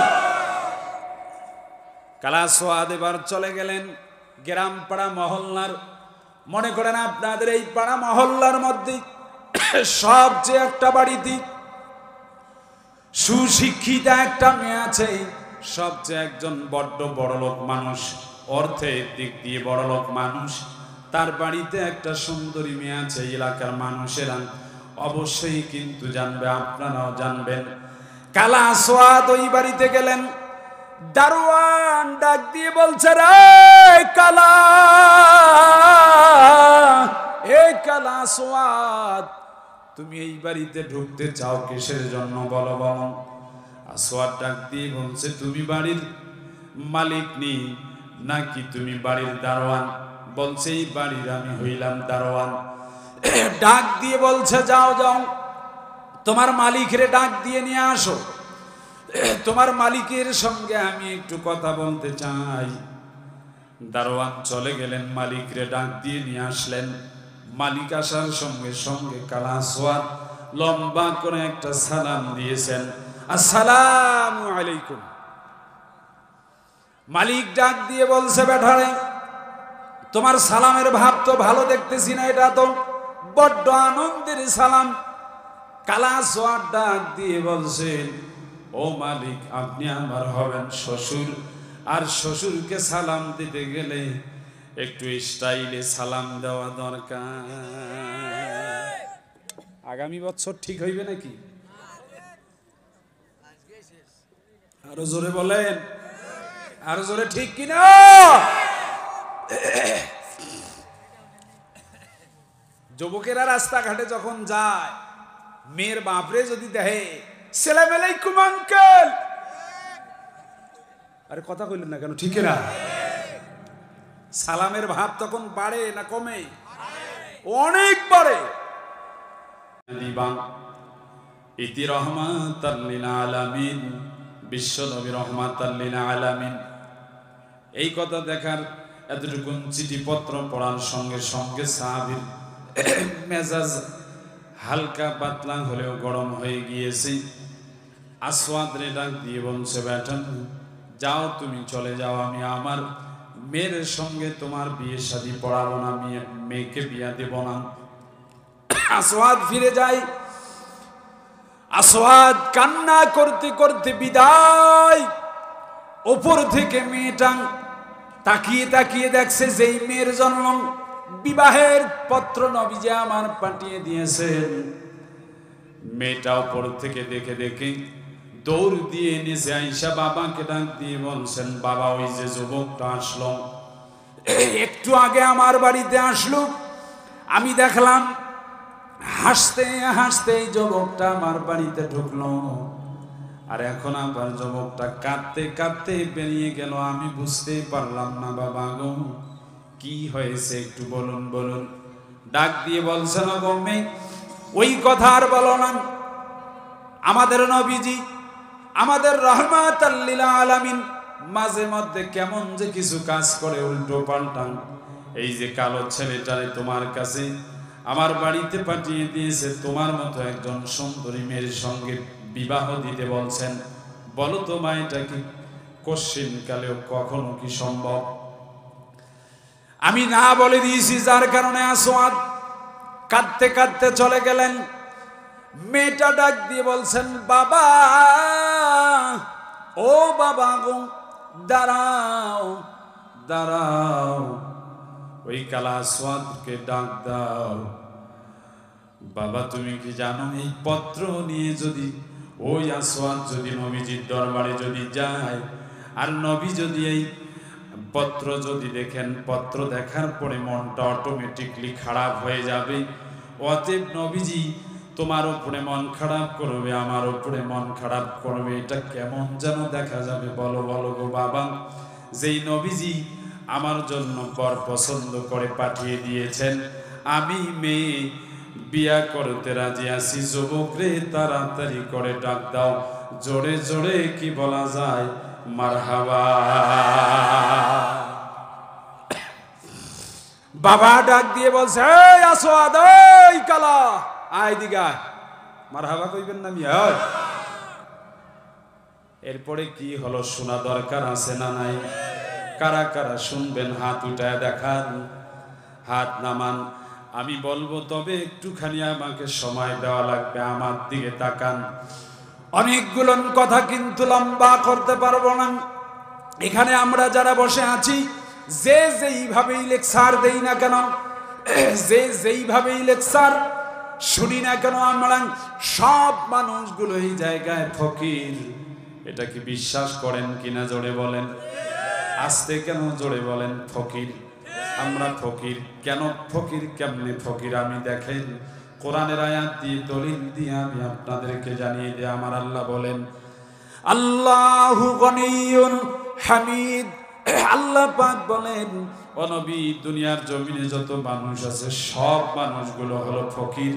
কালা আসওয়াদ এবার চলে গেলেন গ্রাম পাড়া মহল্লার। মনে করেন আপনাদের এই পাড়া মহল্লার মধ্যে সবচেয়ে একটা বাড়িতে সুশিক্ষিতা একটা মেয়ে আছে, সবচেয়ে একজন বড্ড বড়লোক মানুষ, অর্থের দিক দিয়ে বড়লোক মানুষ। তার বাড়িতে একটা সুন্দরী মেয়ে আছে। এলাকার মানুষেরা অবশ্যই কিন্তু জানবে, আপনারাও জানবেন। কালা আসওয়াদ ওই বাড়িতে গেলেন। দারোয়ান ডাক দিয়ে বলছে, রে কালা, এই কালা আসওয়াদ, তুমি এই বাড়িতে ঢুকতে চাও কিসের জন্য? বলো বলো। আসওয়াদ ডাক দিয়ে বলছে, তুমি বাড়ির মালিক নি নাকি তুমি বাড়ির দারোয়ান? বলছে, এই বাড়ির আমি হইলাম দারোয়ান। ডাক দিয়ে বলছে, যাও যাও, তোমার মালিকরে ডাক দিয়ে নিয়ে আসো। তোমার মালিকের সঙ্গে আমি একটু কথা বলতে চাই। দারোয়ান চলে গেলেন, মালিকরে ডাক দিয়ে নিয়ে আসলেন। মালিক আসার সঙ্গে সঙ্গে কালা আসওয়াদ লম্বা করে একটা সালাম দিয়েছেন, আসসালামু আলাইকুম। মালিক ডাক দিয়ে বলছে, বেটারে, তোমার সালামের ভাব তো ভালো দেখতেছি না, এটা তো বড্ড আনন্দের সালাম। কালা আসওয়াদ ডাক দিয়ে বলছেন, ও মালিক, আপনি আমার হবেন শ্বশুর, আর শ্বশুরকে সালাম দিতে গেলে একটু স্টাইলে সালাম দেওয়া দরকার। আগামী বছর ঠিক হইবে নাকি? আরো জোরে বলেন, আরো জোরে, ঠিক কিনা? যুবকেরা রাস্তাঘাটে যখন যায়, মেয়ের বাপরে যদি দেখে, সালাম আলাইকুম আঙ্কেল, আরে কথা কইলেন না কেন? ঠিক না? সালামের ভাব তখন বাড়ে না কমে? অনেক বাড়ে। ইতি রহমাতাল লিল আলামিন, বিশ্ব নবী রহমাতাল লিল আলামিন। এই কথা দেখার এতটুকুন চিঠিপত্র পড়ার সঙ্গে সঙ্গে সাহাবীর মেজাজ হালকা পাতলা হলেও গরম হয়ে গিয়েছে। আসওয়াদ রে ডাক দিয়ে বলছে, বেটা যাও, তুমি চলে যাও, আমি আমার মেয়ের সঙ্গে তোমার বিয়ে শাদী পড়াবো না, মেয়েকে বিয়া দেব না। আসওয়াদ ফিরে যায়। আসওয়াদ কান্না করতে করতে বিদায়। উপর থেকে মেয়েটা তাকিয়ে তাকিয়ে দেখছে যেই মেয়ের জন্য বিবাহের পত্র নবীজি আমার পাঠিয়ে দিয়েছেন, মেয়েটা উপর থেকে দেখে দেখে দৌড় দিয়ে নিচে আইসা বাবাকে ডাক দিয়ে বলছেন, বাবা ওই যে যুবকটা আসলো, একটু আগে আমার বাড়িতে আসলো, আমি দেখলাম হাসতে হাসতে যুবকটা আমার বাড়িতে ঢুকলো, আর এখন আবার যুবকটা কাঁদতে কাঁদতে বেরিয়ে গেল, আমি বুঝতে পারলাম না বাবা গো কি হয়েছে একটু বলুন বলুন। ডাক দিয়ে বলছেন, গো মেয়ে ওই কথা আর বলো না, আমাদের নবীজি আমাদের রহমাতাল লিল আলামিন মাঝে মধ্যে কেমন যে কিছু কাজ করে উল্টো পাল্টা। এই যে কালো ছেলেটারে তোমার কাছে আমার বাড়িতে পাঠিয়ে দিয়েছে, তোমার মতো একজন সুন্দরী মেয়ের সঙ্গে বিবাহ দিতে বলছেন, বলো তো মা এটা কি কশ্চিন কালেও কখনো কি সম্ভব? আমি না বলে দিয়েছি, যার কারণে আসওয়াদ কাঁদতে কাঁদতে চলে গেলেন। মেয়েটা ডাক দিয়ে বলছেন, বাবা ও বাবা গো দাঁড়াও দাঁড়াও, ওই কালা আসওয়াদকে ডাক দাও। বাবা তুমি কি জানো, এই পত্র নিয়ে যদি ওই আসওয়াদ যদি নবীজির দরবারে যদি যায়, আর নবী যদি এই পত্র যদি দেখেন, পত্র দেখার পরে মনটা অটোমেটিকলি খারাপ হয়ে যাবে। অতএব নবীজি তোমার উপরে মন খারাপ করবে, আমার উপরে মন খারাপ করবে, এটা কেমন যেন দেখা যাবে। বলো বলো গো বাবা, যেই নবীজি আমার জন্য বর পছন্দ করে পাঠিয়ে দিয়েছেন, আমি মেয়ে বিয়া করতে রাজি আছি। যুবক রে তাড়াতাড়ি করে ডাক দাও, জোরে জোরে কি বলা যায়, মারহাবা। বাবা ডাক দিয়ে বলছে, এই আসওয়াদ এই কালা আয় দিগা, মারহাবা কইবেন না মিয়া। এরপরে কি হলো শোনা দরকার আছে না নাই? কারা কারা শুনবেন হাত উঠায় দেখান, হাত নামান। আমি বলবো, তবে একটুখানি আমাকে সময় দেওয়া লাগবে, আমার দিকে তাকান। অনেকগুলো কথা কিন্তু লম্বা করতে পারবো না। এখানে আমরা যারা বসে আছি, যে যেইভাবেই লেকচার দেই না কেন, যে যেইভাবেই লেকচার শুনি না কেন, আমরা সব মানুষগুলো এই জায়গায় ফকির। এটা কি বিশ্বাস করেন কিনা জোরে বলেন, আস্তে কেন জোরে বলেন, ফকির। আমরা ফকির। কেন ফকির, কেমনে ফকির? আমি দেখেন কোরআনের আয়াত দিয়ে দলিল দিয়ে আমি আপনাদেরকে জানিয়ে দিই। আমার আল্লাহ বলেন, আল্লাহু গনিয়ুন হামিদ। আল্লাহ পাক বলেন, ও নবী দুনিয়ার জমিনে যত মানুষ আছে সব মানুষগুলো হলো ফকির,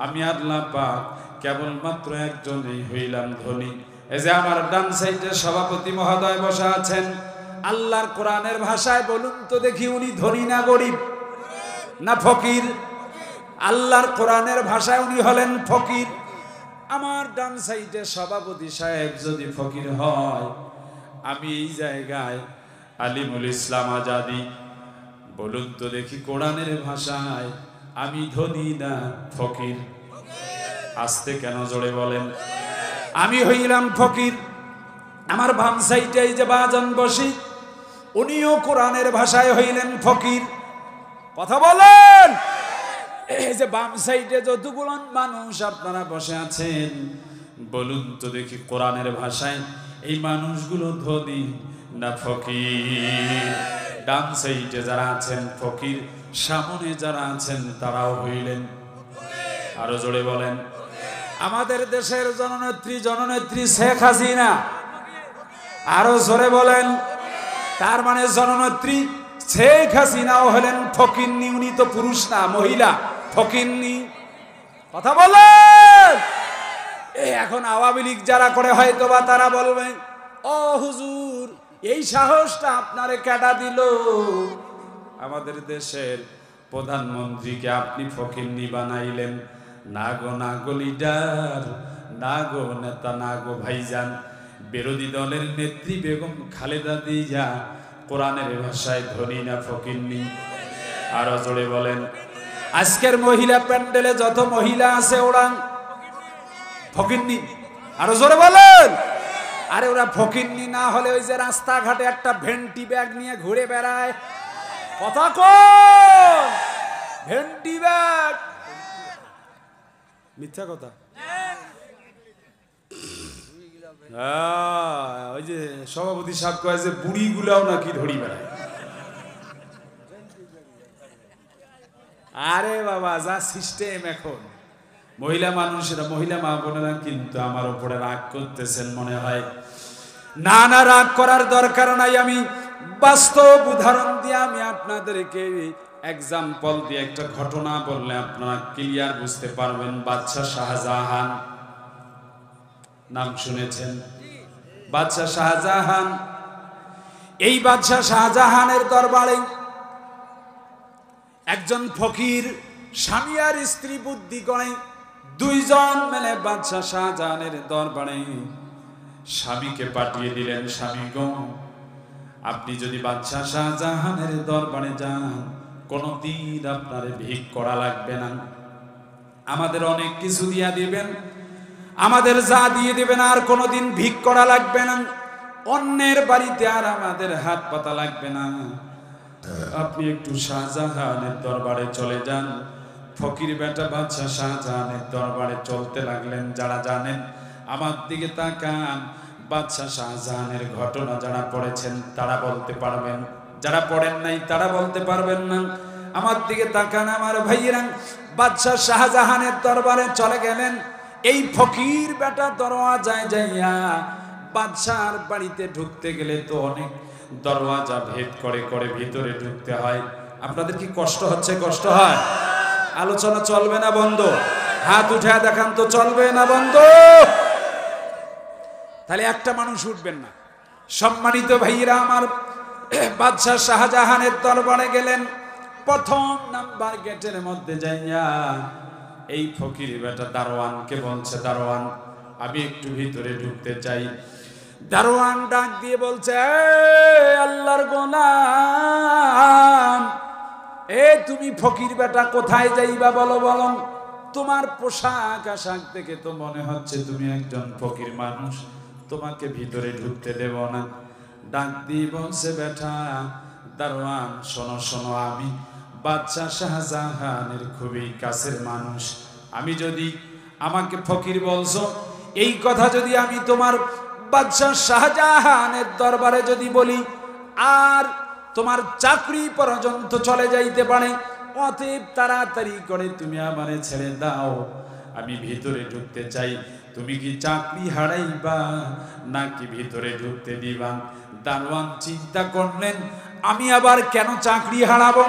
আমি আল্লাহ পাক কেবলমাত্র একজনই হইলাম ধনী। এই যে আমার ডান সাইডে সভাপতি মহোদয় বসা আছেন, আল্লাহর কোরআনের ভাষায় বলুন তো দেখি, উনি ধনী না গরিব না ফকির? আল্লাহর কোরআনের ভাষায় উনি হলেন ফকির। আমার ডান সাইডে সভাপতি সাহেব যদি ফকির হয়, আমি এই জায়গায় আলিমুল ইসলাম আজাদি, বলুন তো দেখি কোরআনের ভাষায় আমি ধনী না ফকির? আস্তে কেন জোরে বলেন, আমি হইলাম ফকির। আমার বাম সাইডে এই যে বাজন বসি, উনিও কোরআনের ভাষায় হইলেন ফকির। কথা বলেন। এই যে বাম সাইডে যতগুলো মানুষ আপনারা বসে আছেন, বলুন তো দেখি কোরআনের ভাষায় এই মানুষগুলো ধনী না ফকির? ডান সাইডে যারা আছেন ফকির, সামনে যারা আছেন তারাও হইলেন, আরো জোরে বলেন। আমাদের দেশের জননেত্রী শেখ হাসিনা, আরো জোরে বলেন। তার মানে জননেত্রী শেখ হাসিনাও হলেন ফকিন্নি। উনি তো পুরুষ না, মহিলা, ফকিন্নি। কথা বলেন। এখন আওয়ামী লীগ যারা করে হয়তো বা তারা বলবে, ও হুজুর, এই সাহসটা আপনারে কেডা দিল? আমাদের দেশের প্রধানমন্ত্রীকে আপনি ফকিন্নি বানাইলেন। না গো না গো লিডার, না গো নেতা, না গো ভাইজান। বিরোধী দলের নেত্রী বেগম খালেদা জিয়া কোরআনের ভাষায় ধনী না ফকিন্নি? আরো জোরে বলেন। আজকের মহিলা প্যান্ডেলে যত মহিলা আছে ওরা ফকিন্নি। আরো জোরে বলেন। আরে ওরা ফকিন্নি না হলে ওই যে রাস্তাঘাটে একটা ভেন্টি ব্যাগ নিয়ে ঘুরে বেড়ায়, কথা কোন? ভেন্টি ব্যাগ, মিথ্যা কথা। ওই যে সভাপতি সাহেব কয় যে বুড়ি গুলাও নাকি ধরি বেড়ায়। আরে বাবা, যা সিস্টেম এখন। মহিলা মানুষেরা, মহিলা মা বোনেরা কিন্তু আমার উপরে রাগ করতেছেন মনে হয়। না না, রাগ করার দরকার নাই। আমি বাস্তব উদাহরণ দিয়ে আমি আপনাদেরকে এক্সাম্পল দিয়ে একটা ঘটনা বললে আপনারা ক্লিয়ার বুঝতে পারবেন। বাদশাহ শাহজাহান নাম শুনেছেন? বাদশাহ শাহজাহান, এই বাদশাহ শাহজাহানের দরবারে একজন ফকির স্বামী আর স্ত্রী বুদ্ধি করে দুইজন মিলে বাদশাহ শাহজাহানের দরবারে স্বামীকে পাঠিয়ে দিলেন। স্বামী গো, আপনি যদি বাদশাহ শাহজাহানের দরবারে যান, কোনদিন আপনার ভিক করা লাগবে না। আমাদের অনেক কিছু দিয়া দিবেন, আমাদের যা দিয়ে দিবেন আর কোনোদিন ভিক করা লাগবে না। অন্যের বাড়িতে আর আমাদের হাত পাতা লাগবে না। আপনি একটু শাহজাহানের দরবারে চলে যান। ফকির বেটা বাদশাহ শাহজাহানের দরবারে চলতে লাগলেন। যারা জানেন আমার দিকে তাকান। বাদশাহ শাহজাহানের ঘটনা যারা পড়েছেন তারা বলতে পারবেন, যারা পড়েন নাই তারা বলতে পারবেন না। আমার দিকে তাকান আমার ভাইয়েরা। বাদশাহ শাহজাহানের দরবারে চলে গেলেন। এই ফকির বেটা দরওয়াজায় যাইয়া, বাদশার বাড়িতে ঢুকতে গেলে তো অনেক দরওয়াজা ভেদ করে করে ভিতরে ঢুকতে হয়। আপনাদের কি কষ্ট হচ্ছে? কষ্ট হয়? আলোচনা চলবে না বন্ধ? হাত উঠে দেখান তো, চলবে না বন্ধ? তাহলে একটা মানুষ উঠবেন না। সম্মানিত ভাইরা আমার, বাদশাহ শাহজাহানের দরবারে গেলেন। প্রথম নাম্বার গেটের মধ্যে যাইয়া এই ফকির বেটা দারোয়ানকে বলছে, দারোয়ান আমি একটু ভিতরে ঢুকতে চাই। দারোয়ান ডাক দিয়ে বলছে, আল্লাহর গোলাম, তুমি ফকির বেটা কোথায় যাইবা বলো বলো? তোমার পোশাক আশাক থেকে তো মনে হচ্ছে তুমি একজন ফকির মানুষ, তোমাকে ভিতরে ঢুকতে দেব না। ডাক দিয়ে বলছে, বেটা দারোয়ান শোনো শোনো, আমি বাদশাহ শাহজাহানের খুবই কাছের মানুষ। আমি যদি আমাকে ফকির বলছো, এই কথা যদি আমি তোমার বাদশাহ শাহজাহানের দরবারে যদি বলি, আর তোমার চাকরি পর্যন্ত চলে যাইতে পারে। অতএব তাড়াতাড়ি করে তুমি আমারে ছেড়ে দাও, আমি ভিতরে ঢুকতে চাই। তুমি কি চাকরি হারাইবা নাকি ভিতরে ঢুকতে দিবা? দারোয়ান চিন্তা করলেন, আমি আবার কেন চাকরি হারাবো?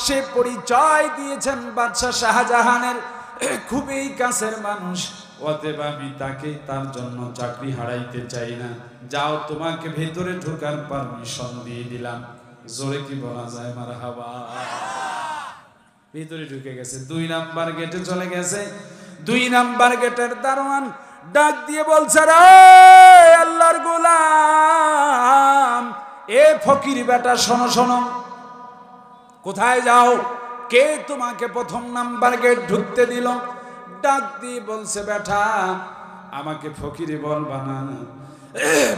সে পরিচয় দিয়েছেন বাদশাহ শাহজাহানের খুবই কাছের মানুষ, অতএব আমি তাকে তার জন্য চাকরি হারাইতে চাই না। যাও, তোমাকে ভেতরে ঢোকার পারমিশন দিয়ে দিলাম। জোরে কি বলা যায়? মারহাবা। ভিতরে ঢুকে গেছে, 2 নাম্বার গেটে চলে গেছে। 2 নাম্বার গেটের দারোয়ান ডাক দিয়ে বলছে, রে আল্লাহর গোলাম, এ ফকির বেটা শোনো শোনো, কোথায় যাও? কে তোমাকে প্রথম নাম্বার গেট ঢুকতে দিল? ডাক দিয়ে বলছে, বেটা আমাকে ফকিরে বলবা না।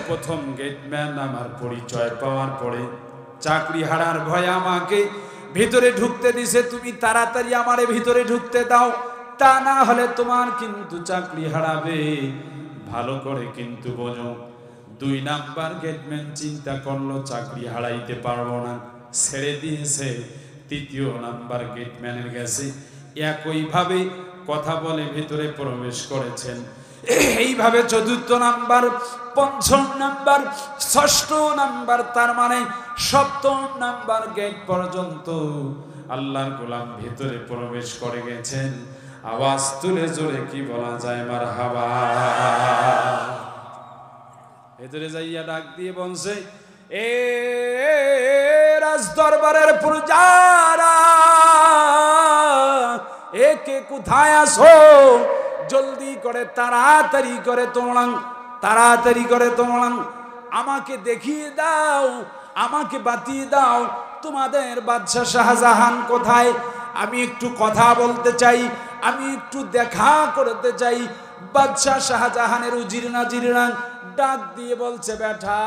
প্রথম গেটম্যান আমার পরিচয় পাওয়ার পরে চাকরি হারার ভয়ে আমাকে ভিতরে ঢুকতে দিছে। তুমি তাড়াতাড়ি আমারে ভিতরে ঢুকতে দাও, তা না হলে তোমার কিন্তু চাকরি হারাবে। ভালো করে কিন্তু বোঝো। 2 নাম্বার গেটম্যান চিন্তা করলো চাকরি হারাইতে পারবো না, ছেড়ে দিয়েছে। 3য় নাম্বার গেটম্যানের কাছে একইভাবে কথা বলে ভিতরে প্রবেশ করেছেন। এইভাবে 4র্থ নাম্বার, 5ম নাম্বার, 6ষ্ঠ নাম্বার, তার মানে 7ম নাম্বার গেট পর্যন্ত আল্লাহর গোলাম ভিতরে প্রবেশ করে গেছেন। আওয়াজ তুলে জোরে কি বলা যায়? মারহাবা। ভেতরে যাইয়া ডাক দিয়ে বলছে, এ রাজ দরবারের প্রজারা, একে কোথায় আসো? জলদি করে তাড়াতাড়ি করে তোমরা আমাকে দেখিয়ে দাও, আমাকে বাতিয়ে দাও, তোমাদের বাদশা শাহজাহান কোথায়? আমি একটু কথা বলতে চাই, আমি একটু দেখা করতে চাই। বাদশা শাহজাহানের উজির নাজিররা ডাক দিয়ে বলছে, বেটা,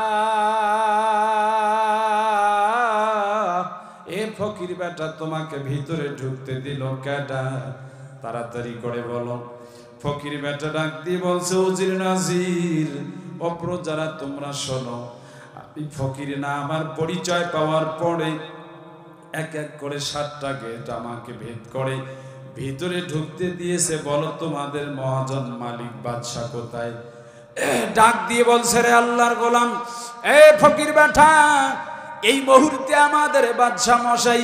এ ফকির বেটা তোমাকে ভিতরে ঢুকতে দিল কেডা? তাড়াতাড়ি করে বলো। ফকির বেটা ডাক দিয়ে বলছে, উজির নাজির, অপ্রজারা তোমরা শোনো, আমি ফকির না। আমার পরিচয় পাওয়ার পরে এক এক করে 7টা গেট আমাকে ভেদ করে ভিতরে ঢুকতে দিয়েছে। বলো তোমাদের মহাজন মালিক বাদশা কোথায়? ডাক দিয়ে বলছে, রে আল্লাহর গোলাম, এ ফকির বেটা, এই মুহূর্তে আমাদের বাদশা মশাই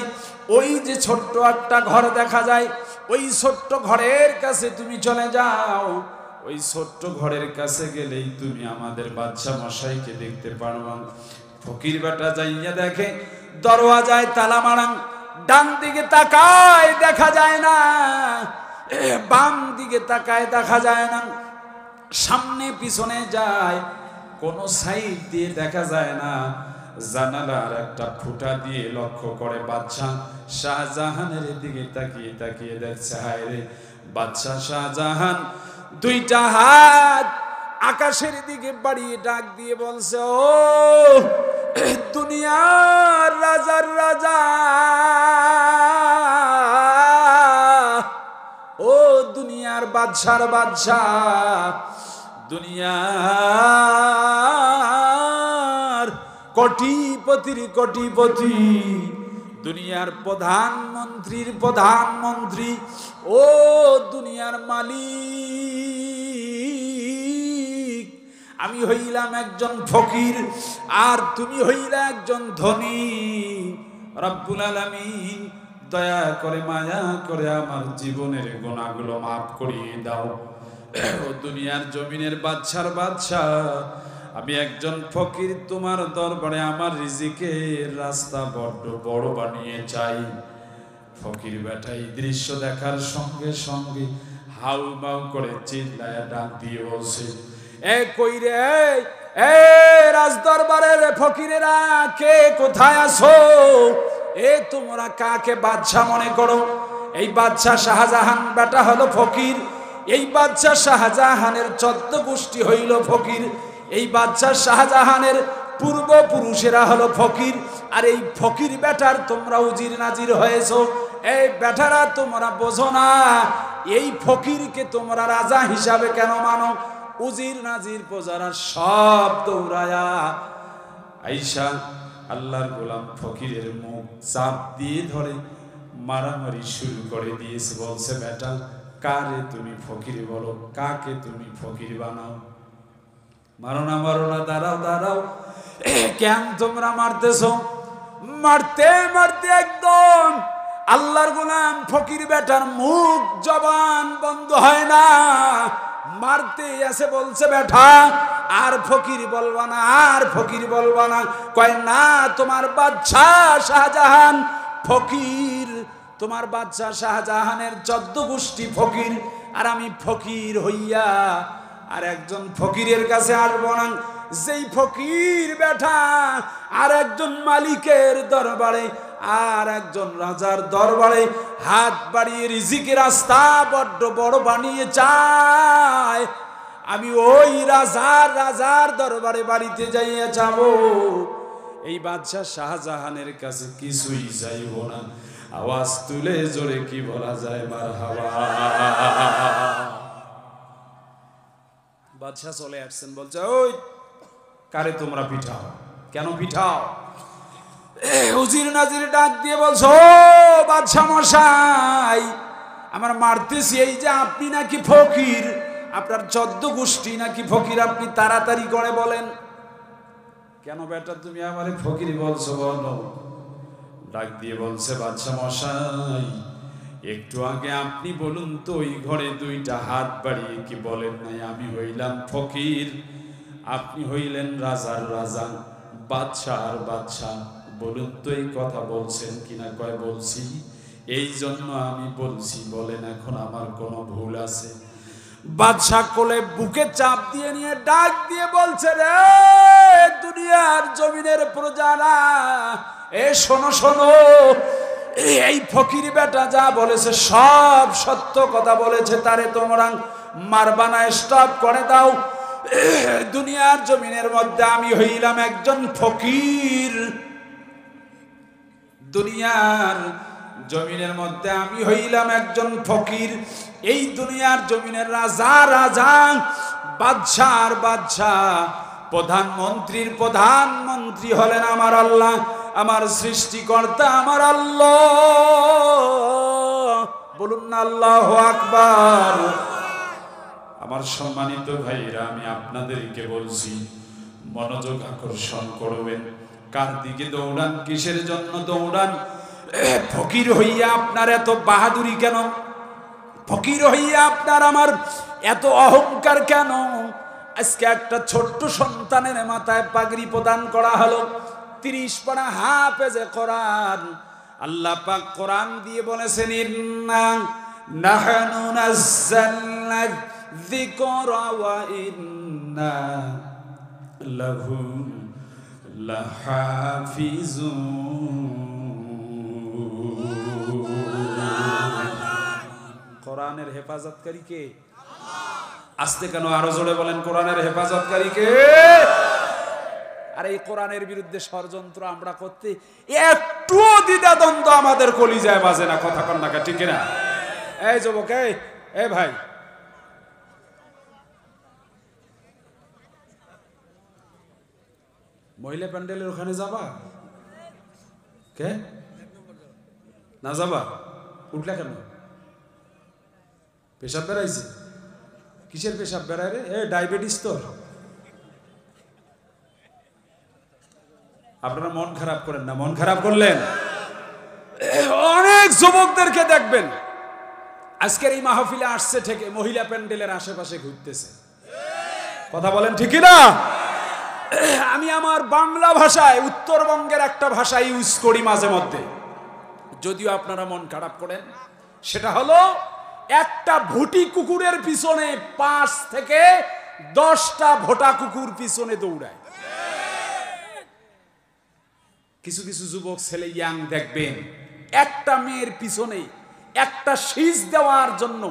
ওই যে ছোট্ট একটা ঘর দেখা যায়, ওই ছোট্ট ঘরের কাছে তুমি চলে যাও। ওই ছোট্ট ঘরের কাছে গেলেই তুমি আমাদের বাদশা মশাইকে দেখতে পারবা। ফকির বেটা যাইয়া দেখে দরওয়াজায় তালা মারাং। ডান দিকে তাকায় দেখা যায় না, বাম দিকে তাকায় দেখা যায় না, সামনে পিছনে যায়, কোন সাইড দিয়ে দেখা যায় না। জানালার একটা ফুটা দিয়ে লক্ষ্য করে বাদশা শাহজাহানের দিকে তাকিয়ে তাকিয়ে দেখছে। হায় রে, বাদশা শাহজাহান 2টা হাত আকাশের দিকে বাড়িয়ে ডাক দিয়ে বলছে, ও দুনিয়ার রাজার রাজা, ও দুনিয়ার বাদশার বাদশা, দুনিয়ার কোটিপতির কোটিপতি, দুনিয়ার প্রধানমন্ত্রীর প্রধানমন্ত্রী, ও দুনিয়ার মালিক, আমি হইলাম একজন ফকির আর তুমি হইলা একজন ধনী। রব্বুল আলামিন, দয়া করে মায়া করে আমার জীবনের গুনাহগুলো মাফ করিয়ে দাও। ও দুনিয়ার জমিনের বাদশার বাদশা, আমি একজন ফকির, তোমার দরবারে আমার রিজিকের রাস্তা বড্ড বড় বানিয়ে চাই। ফকির বেটা এই দৃশ্য দেখার সঙ্গে সঙ্গে হাউ মাউ করে চিল্লায়া ডাক দিয়ে বলছে, এ কই রে, এ রাজ দরবারের ফকিরেরা, কে কোথায় আছো? এ তোমরা কাকে বাদশা মনে করো? এই বাদশা শাহজাহান বেটা হলো ফকির, এই বাদশা শাহজাহানের 14 গোষ্ঠী হইল ফকির, এই বাদশা শাহজাহানের পূর্বপুরুষেরা হলো ফকির। আর এই ফকির বেটার তোমরা উজির নাজির হয়েছো। এই বেটারা তোমরা বোঝো না, এই ফকিরকে তোমরা রাজা হিসাবে কেন মানো? উজির নাজির প্রজারা সব দৌড়ায়া আইসা আল্লাহর গোলাম ফকিরের মুখ চাপ দিয়ে ধরে মারামারি শুরু করে দিয়েছে। বলছে, বেটা, কারে তুমি ফকির বলো? কাকে তুমি ফকির বানাও? মারো না, মারো না, দাঁড়াও দাঁড়াও, কেন তোমরা মারতেছো? মারতে মারতে একদম আল্লাহর গোলাম ফকির বেটার মুখ জবান বন্ধ হয় না, মারতে এসে বলছে, বেটা আর ফকির বলবা না, আর ফকির বলবা না। কয় না, তোমার বাদশা শাহজাহান ফকির, তোমার বাদশা শাহজাহানের 14 গোষ্ঠী ফকির, আর আমি ফকির হইয়া আর একজন ফকিরের কাছে আসবো না। যেই ফকির বেটা আর একজন মালিকের দরবারে আর একজন রাজার দরবারে হাত বাড়িয়ে রিজিকের রাস্তা বড্ড বড় বানিয়ে চায়, আমি ওই রাজার দরবারে বাড়িতে যাইয়া যাব। এই বাদশা শাহজাহানের কাছে কিছুই যাইব না। আওয়াজ তুলে জোরে কি বলা যায়? মারহাবা। বাদশা চলে আসছেন, বলছে, ওই কারে তোমরা পিঠাও? কেন পিঠাও? উজির নাজির ডাক দিয়ে বলছো, ও বাদশা মশাই, আমার মারতেছি এই যে আপনি নাকি ফকির, আপনার 14 গোষ্ঠী নাকি ফকির, আপনি তাড়াতাড়ি করে বলেন। কেন বেটা তুমি আমারে ফকির বলছো বলো? ডাক দিয়ে বলছে, বাদশা মশাই, একটু আগে আপনি বলুন তো, ওই ঘরে 2টা হাত বাড়িয়ে কি বলেন নাই আমি হইলাম ফকির? আপনি হইলেন রাজার রাজা, বাদশার বাদশা। বলুন তো এই কথা বলছেন কিনা? কয় বলছি। এই জন্য আমি বলছি, বলেন এখন আমার কোনো ভুল আছে? বাদশা কোলে বুকে চাপ দিয়ে নিয়ে ডাক দিয়ে বলছে, রে দুনিয়ার জমিনের প্রজারা, এ শোনো শোনো, এই ফকির বেটা যা বলেছে সব সত্য কথা বলেছে, তারে তোমরা মারবা না, স্টপ করে দাও। দুনিয়ার জমিনের মধ্যে আমি হইলাম একজন ফকির, দুনিয়ার জমিনের মধ্যে আমি হইলাম একজন ফকির। এই দুনিয়ার জমিনের রাজা রাজা, বাদশার বাদশাহ, প্রধানমন্ত্রীর প্রধানমন্ত্রী হলেন আমার আল্লাহ, আমার সৃষ্টিকর্তা আমার আল্লাহ। বলুন না আল্লাহু আকবার। আমার সম্মানিত ভাইরা, আমি আপনাদেরকে বলছি, মনোযোগ আকর্ষণ করবেন। কার দিকে দৌড়ান? কিসের জন্য দৌড়ান? ফকির হইয়া আপনার এত বাহাদুরি কেন? ফকির হইয়া আপনার আমার এত অহংকার কেন? আজকে একটা ছোট্ট সন্তানের মাথায় পাগড়ি প্রদান করা হলো, 30 পারা হাফেজে কোরআন। আল্লাহ পাক কোরআন দিয়ে বলেছেন, ইন্না নাহনু নাযালনা যিকরা ওয়া ইন্না লাহু লাহাফিজুন। কোরআনের হেফাজতকারী কে? আস্তে কেন? আরো জোরে বলেন, কোরআনের হেফাজতকারী কে? আর এই কোরআনের বিরুদ্ধে ষড়যন্ত্র আমরা করতে একটুও দ্বিধাদ্বন্দ্ব আমাদের কলিজায় বাজে না। কথা কন না, ঠিক না? এই যুবক, এই ভাই, মহিলা প্যান্ডেলের ওখানে যাবা? কে না যাবা? উঠলা কেন? পেশাব বেড়াইছে? কিসের পেশাব বেড়ায় রে? ডায়াবেটিস তো? আপনারা মন খারাপ করেন না, মন খারাপ করলেন অনেক যুবকদেরকে দেখবেন আজকের এই মাহফিলে আসছে থেকে মহিলা প্যান্ডেলের আশেপাশে ঘুরতেছে। কথা বলেন ঠিক না? আমি আমার বাংলা ভাষায় উত্তরবঙ্গের একটা ভাষা ইউজ করি মাঝে মধ্যে, যদিও আপনারা মন খারাপ করেন। সেটা হলো, একটা ভুটি কুকুরের পিছনে 5 থেকে 10টা ভোটা কুকুর পিছনে দৌড়ায়। কিছু কিছু যুবক ছেলে ইয়াং দেখবেন, একটা মেয়ের পিছনে একটা শীষ দেওয়ার জন্য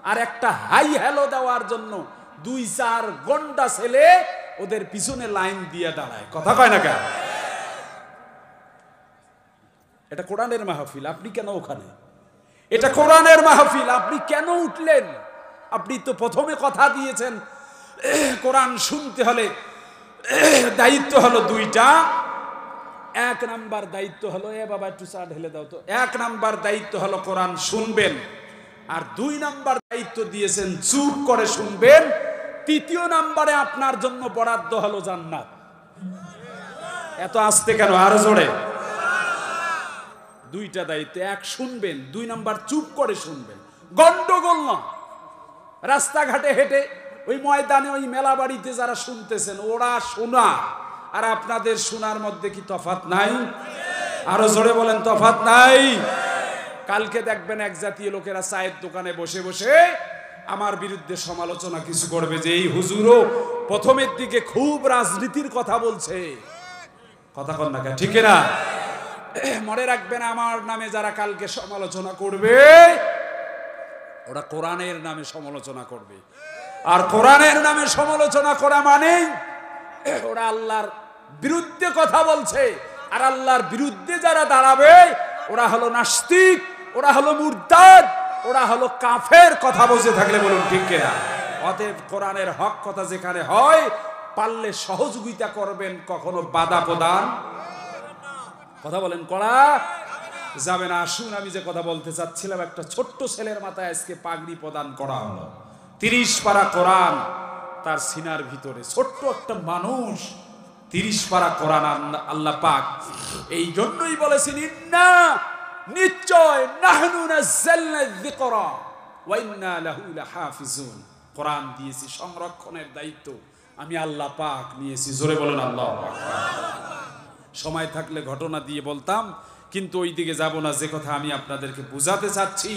আর একটা হাই হ্যালো দেওয়ার জন্য 2-4 ঘন্টা ছেলে ওদের পিছনে লাইন দিয়ে দাঁড়ায়। কথা কয় না কেন? এটা কোরআনের মাহফিল, আপনি কেন ওখানে? এটা কোরআনের মাহফিল, আপনি কেন উঠলেন? আপনি তো প্রথমে কথা দিয়েছেন কোরআন শুনতে হলে দায়িত্ব হলো 2টা। 1 নাম্বার দায়িত্ব হলো, বাবা একটু চা ঢেলে দাও তো। 1 নাম্বার দায়িত্ব হলো কোরআন শুনবেন, আর 2 নাম্বার দায়িত্ব দিয়েছেন চুপ করে শুনবেন। 3য় নাম্বারে আপনার জন্য বরাদ্দ হলো জান্নাত। এত আস্তে কেন? আরো জোরে। 2টা দায়িত্ব, 1 শুনবেন, 2 নাম্বার চুপ করে শুনবেন। গন্ডগোল না। রাস্তাঘাটে হেঁটে ওই ময়দানে ওই মেলা বাড়িতে যারা শুনতেছেন, ওরা শোনা আর আপনাদের শোনার মধ্যে কি তফাৎ নাই? আরো জোরে বলেন, তফাৎ নাই? কালকে দেখবেন এক জাতীয় লোকেরা চায়ের দোকানে বসে বসে আমার বিরুদ্ধে সমালোচনা কিছু করবে যে এই হুজুরও প্রথমের দিকে খুব রাজনীতির কথা বলছে। কথা কন না কেন? ঠিক না? মনে রাখবেন, আমার নামে যারা কালকে সমালোচনা করবে ওরা কোরআনের নামে সমালোচনা করবে, আর কোরআনের নামে সমালোচনা করা মানে ওরা আল্লাহর বিরুদ্ধে কথা বলছে। আর আল্লাহর বিরুদ্ধে যারা দাঁড়াবে ওরা হলো নাস্তিক, ওরা হলো মুরতাদ, ওরা হলো কাফের। কথা বলতে থাকলে বলুন ঠিক কিনা? অতএব কোরআনের হক কথা যেখানে হয় পারলে সহযোগিতা করবেন, কখনো বাধা প্রদান। কথা বলেন, করা যাবে না। আসুন, আমি যে কথা বলতে চাচ্ছিলাম, একটা ছোট্ট ছেলের মাথায় আজকে পাগড়ি প্রদান করা হলো। 30 পারা কোরআন তার সিনার ভিতরে, ছোট্ট একটা মানুষ, 30 পারা কোরআন আল্লাহ পাক এই জন্যই বলেছেন, ইন্না নিশ্চয় নাহনু নাযালনা যিকরা ওয়া ইন্না লাহু লাহাফিজুন। কোরআন দিয়েছি সংরক্ষণের দায়িত্ব, আমি আল্লাহ পাক নিয়েছি। জোরে বলেন আল্লাহ পাক। সময় থাকলে ঘটনা দিয়ে বলতাম, কিন্তু ওই দিকে যাব না। যে কথা আমি আপনাদেরকে বুঝাতে চাচ্ছি,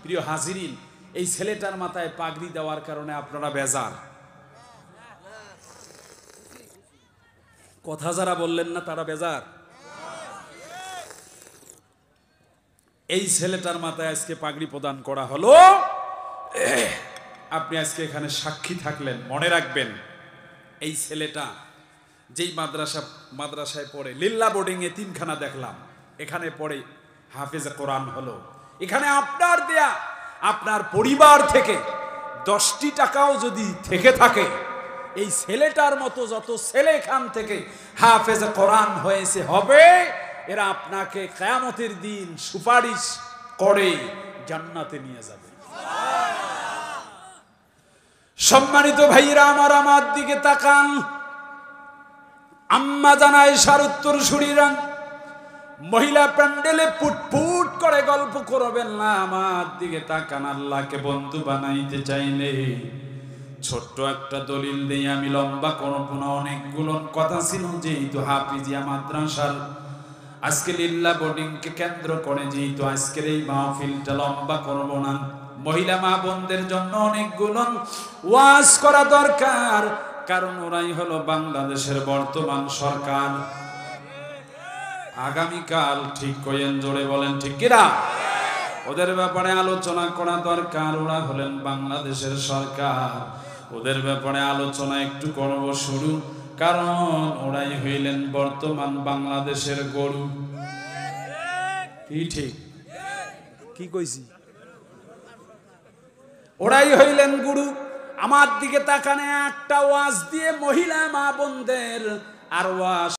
প্রিয় হাজিরিন, এই ছেলেটার মাথায় পাগড়ি দেওয়ার কারণে আপনারা বেজার। কথা যারা বললেন না তারা বেজার। এই ছেলেটার মাথায় আজকে পাগড়ি প্রদান করা হলো। আপনি আজকে এখানে সাক্ষী থাকলেন। মনে রাখবেন, এই ছেলেটা যেই মাদ্রাসায় পড়ে, লিল্লা বোর্ডিং এ 3খানা দেখলাম, এখানে পড়ে হাফেজে কোরআন হলো। এখানে আপনার দেয়া, আপনার পরিবার থেকে 10টি টাকাও যদি থেকে থাকে, এই ছেলেটার মতো যত ছেলে এখান থেকে হাফেজে কোরআন হয়েছে হবে, এরা আপনাকে কিয়ামতের দিন সুপারিশ করে জান্নাতে নিয়ে যাবে। সম্মানিত ভাইরা আমার, আমার দিকে তাকান। আম্মা জানায় সারুত্তর শুনিরান, মহিলা প্যান্ডেলে পুটপুট করে গল্প করবেন না, আমার দিকে তাকান। আল্লাহকে বন্ধু বানাইতে চাইলে ছোট্ট একটা দলিল দিয়ে আমি লম্বা করব না। অনেকগুলো কথা ছিল, যেহেতু হাফিজিয়া মাদ্রাসার আজকে লিল্লা বোর্ডিংকে কেন্দ্র করে, যেহেতু আজকের এই মাহফিলটা লম্বা করব না। মহিলা মা বোনদের জন্য অনেকগুলো ওয়াজ করা দরকার, কারণ ওরাই হলো বাংলাদেশের বর্তমান সরকার। আগামীকাল ঠিক কইেন, জোরে বলেন ঠিক কিনা? ওদের ব্যাপারে আলোচনা করা দরকার। ওরা হলেন বাংলাদেশের সরকার, ওদের ব্যাপারে আলোচনা একটু করব শুরু, কারণ ওরাই হইলেন বর্তমান বাংলাদেশের গরু। কি ঠিক কি কইছি? ওরাই হইলেন গুরু। আমার দিকে তাকানে একটা ওয়াজ দিয়ে মহিলা মা বোনদের আর ওয়াজ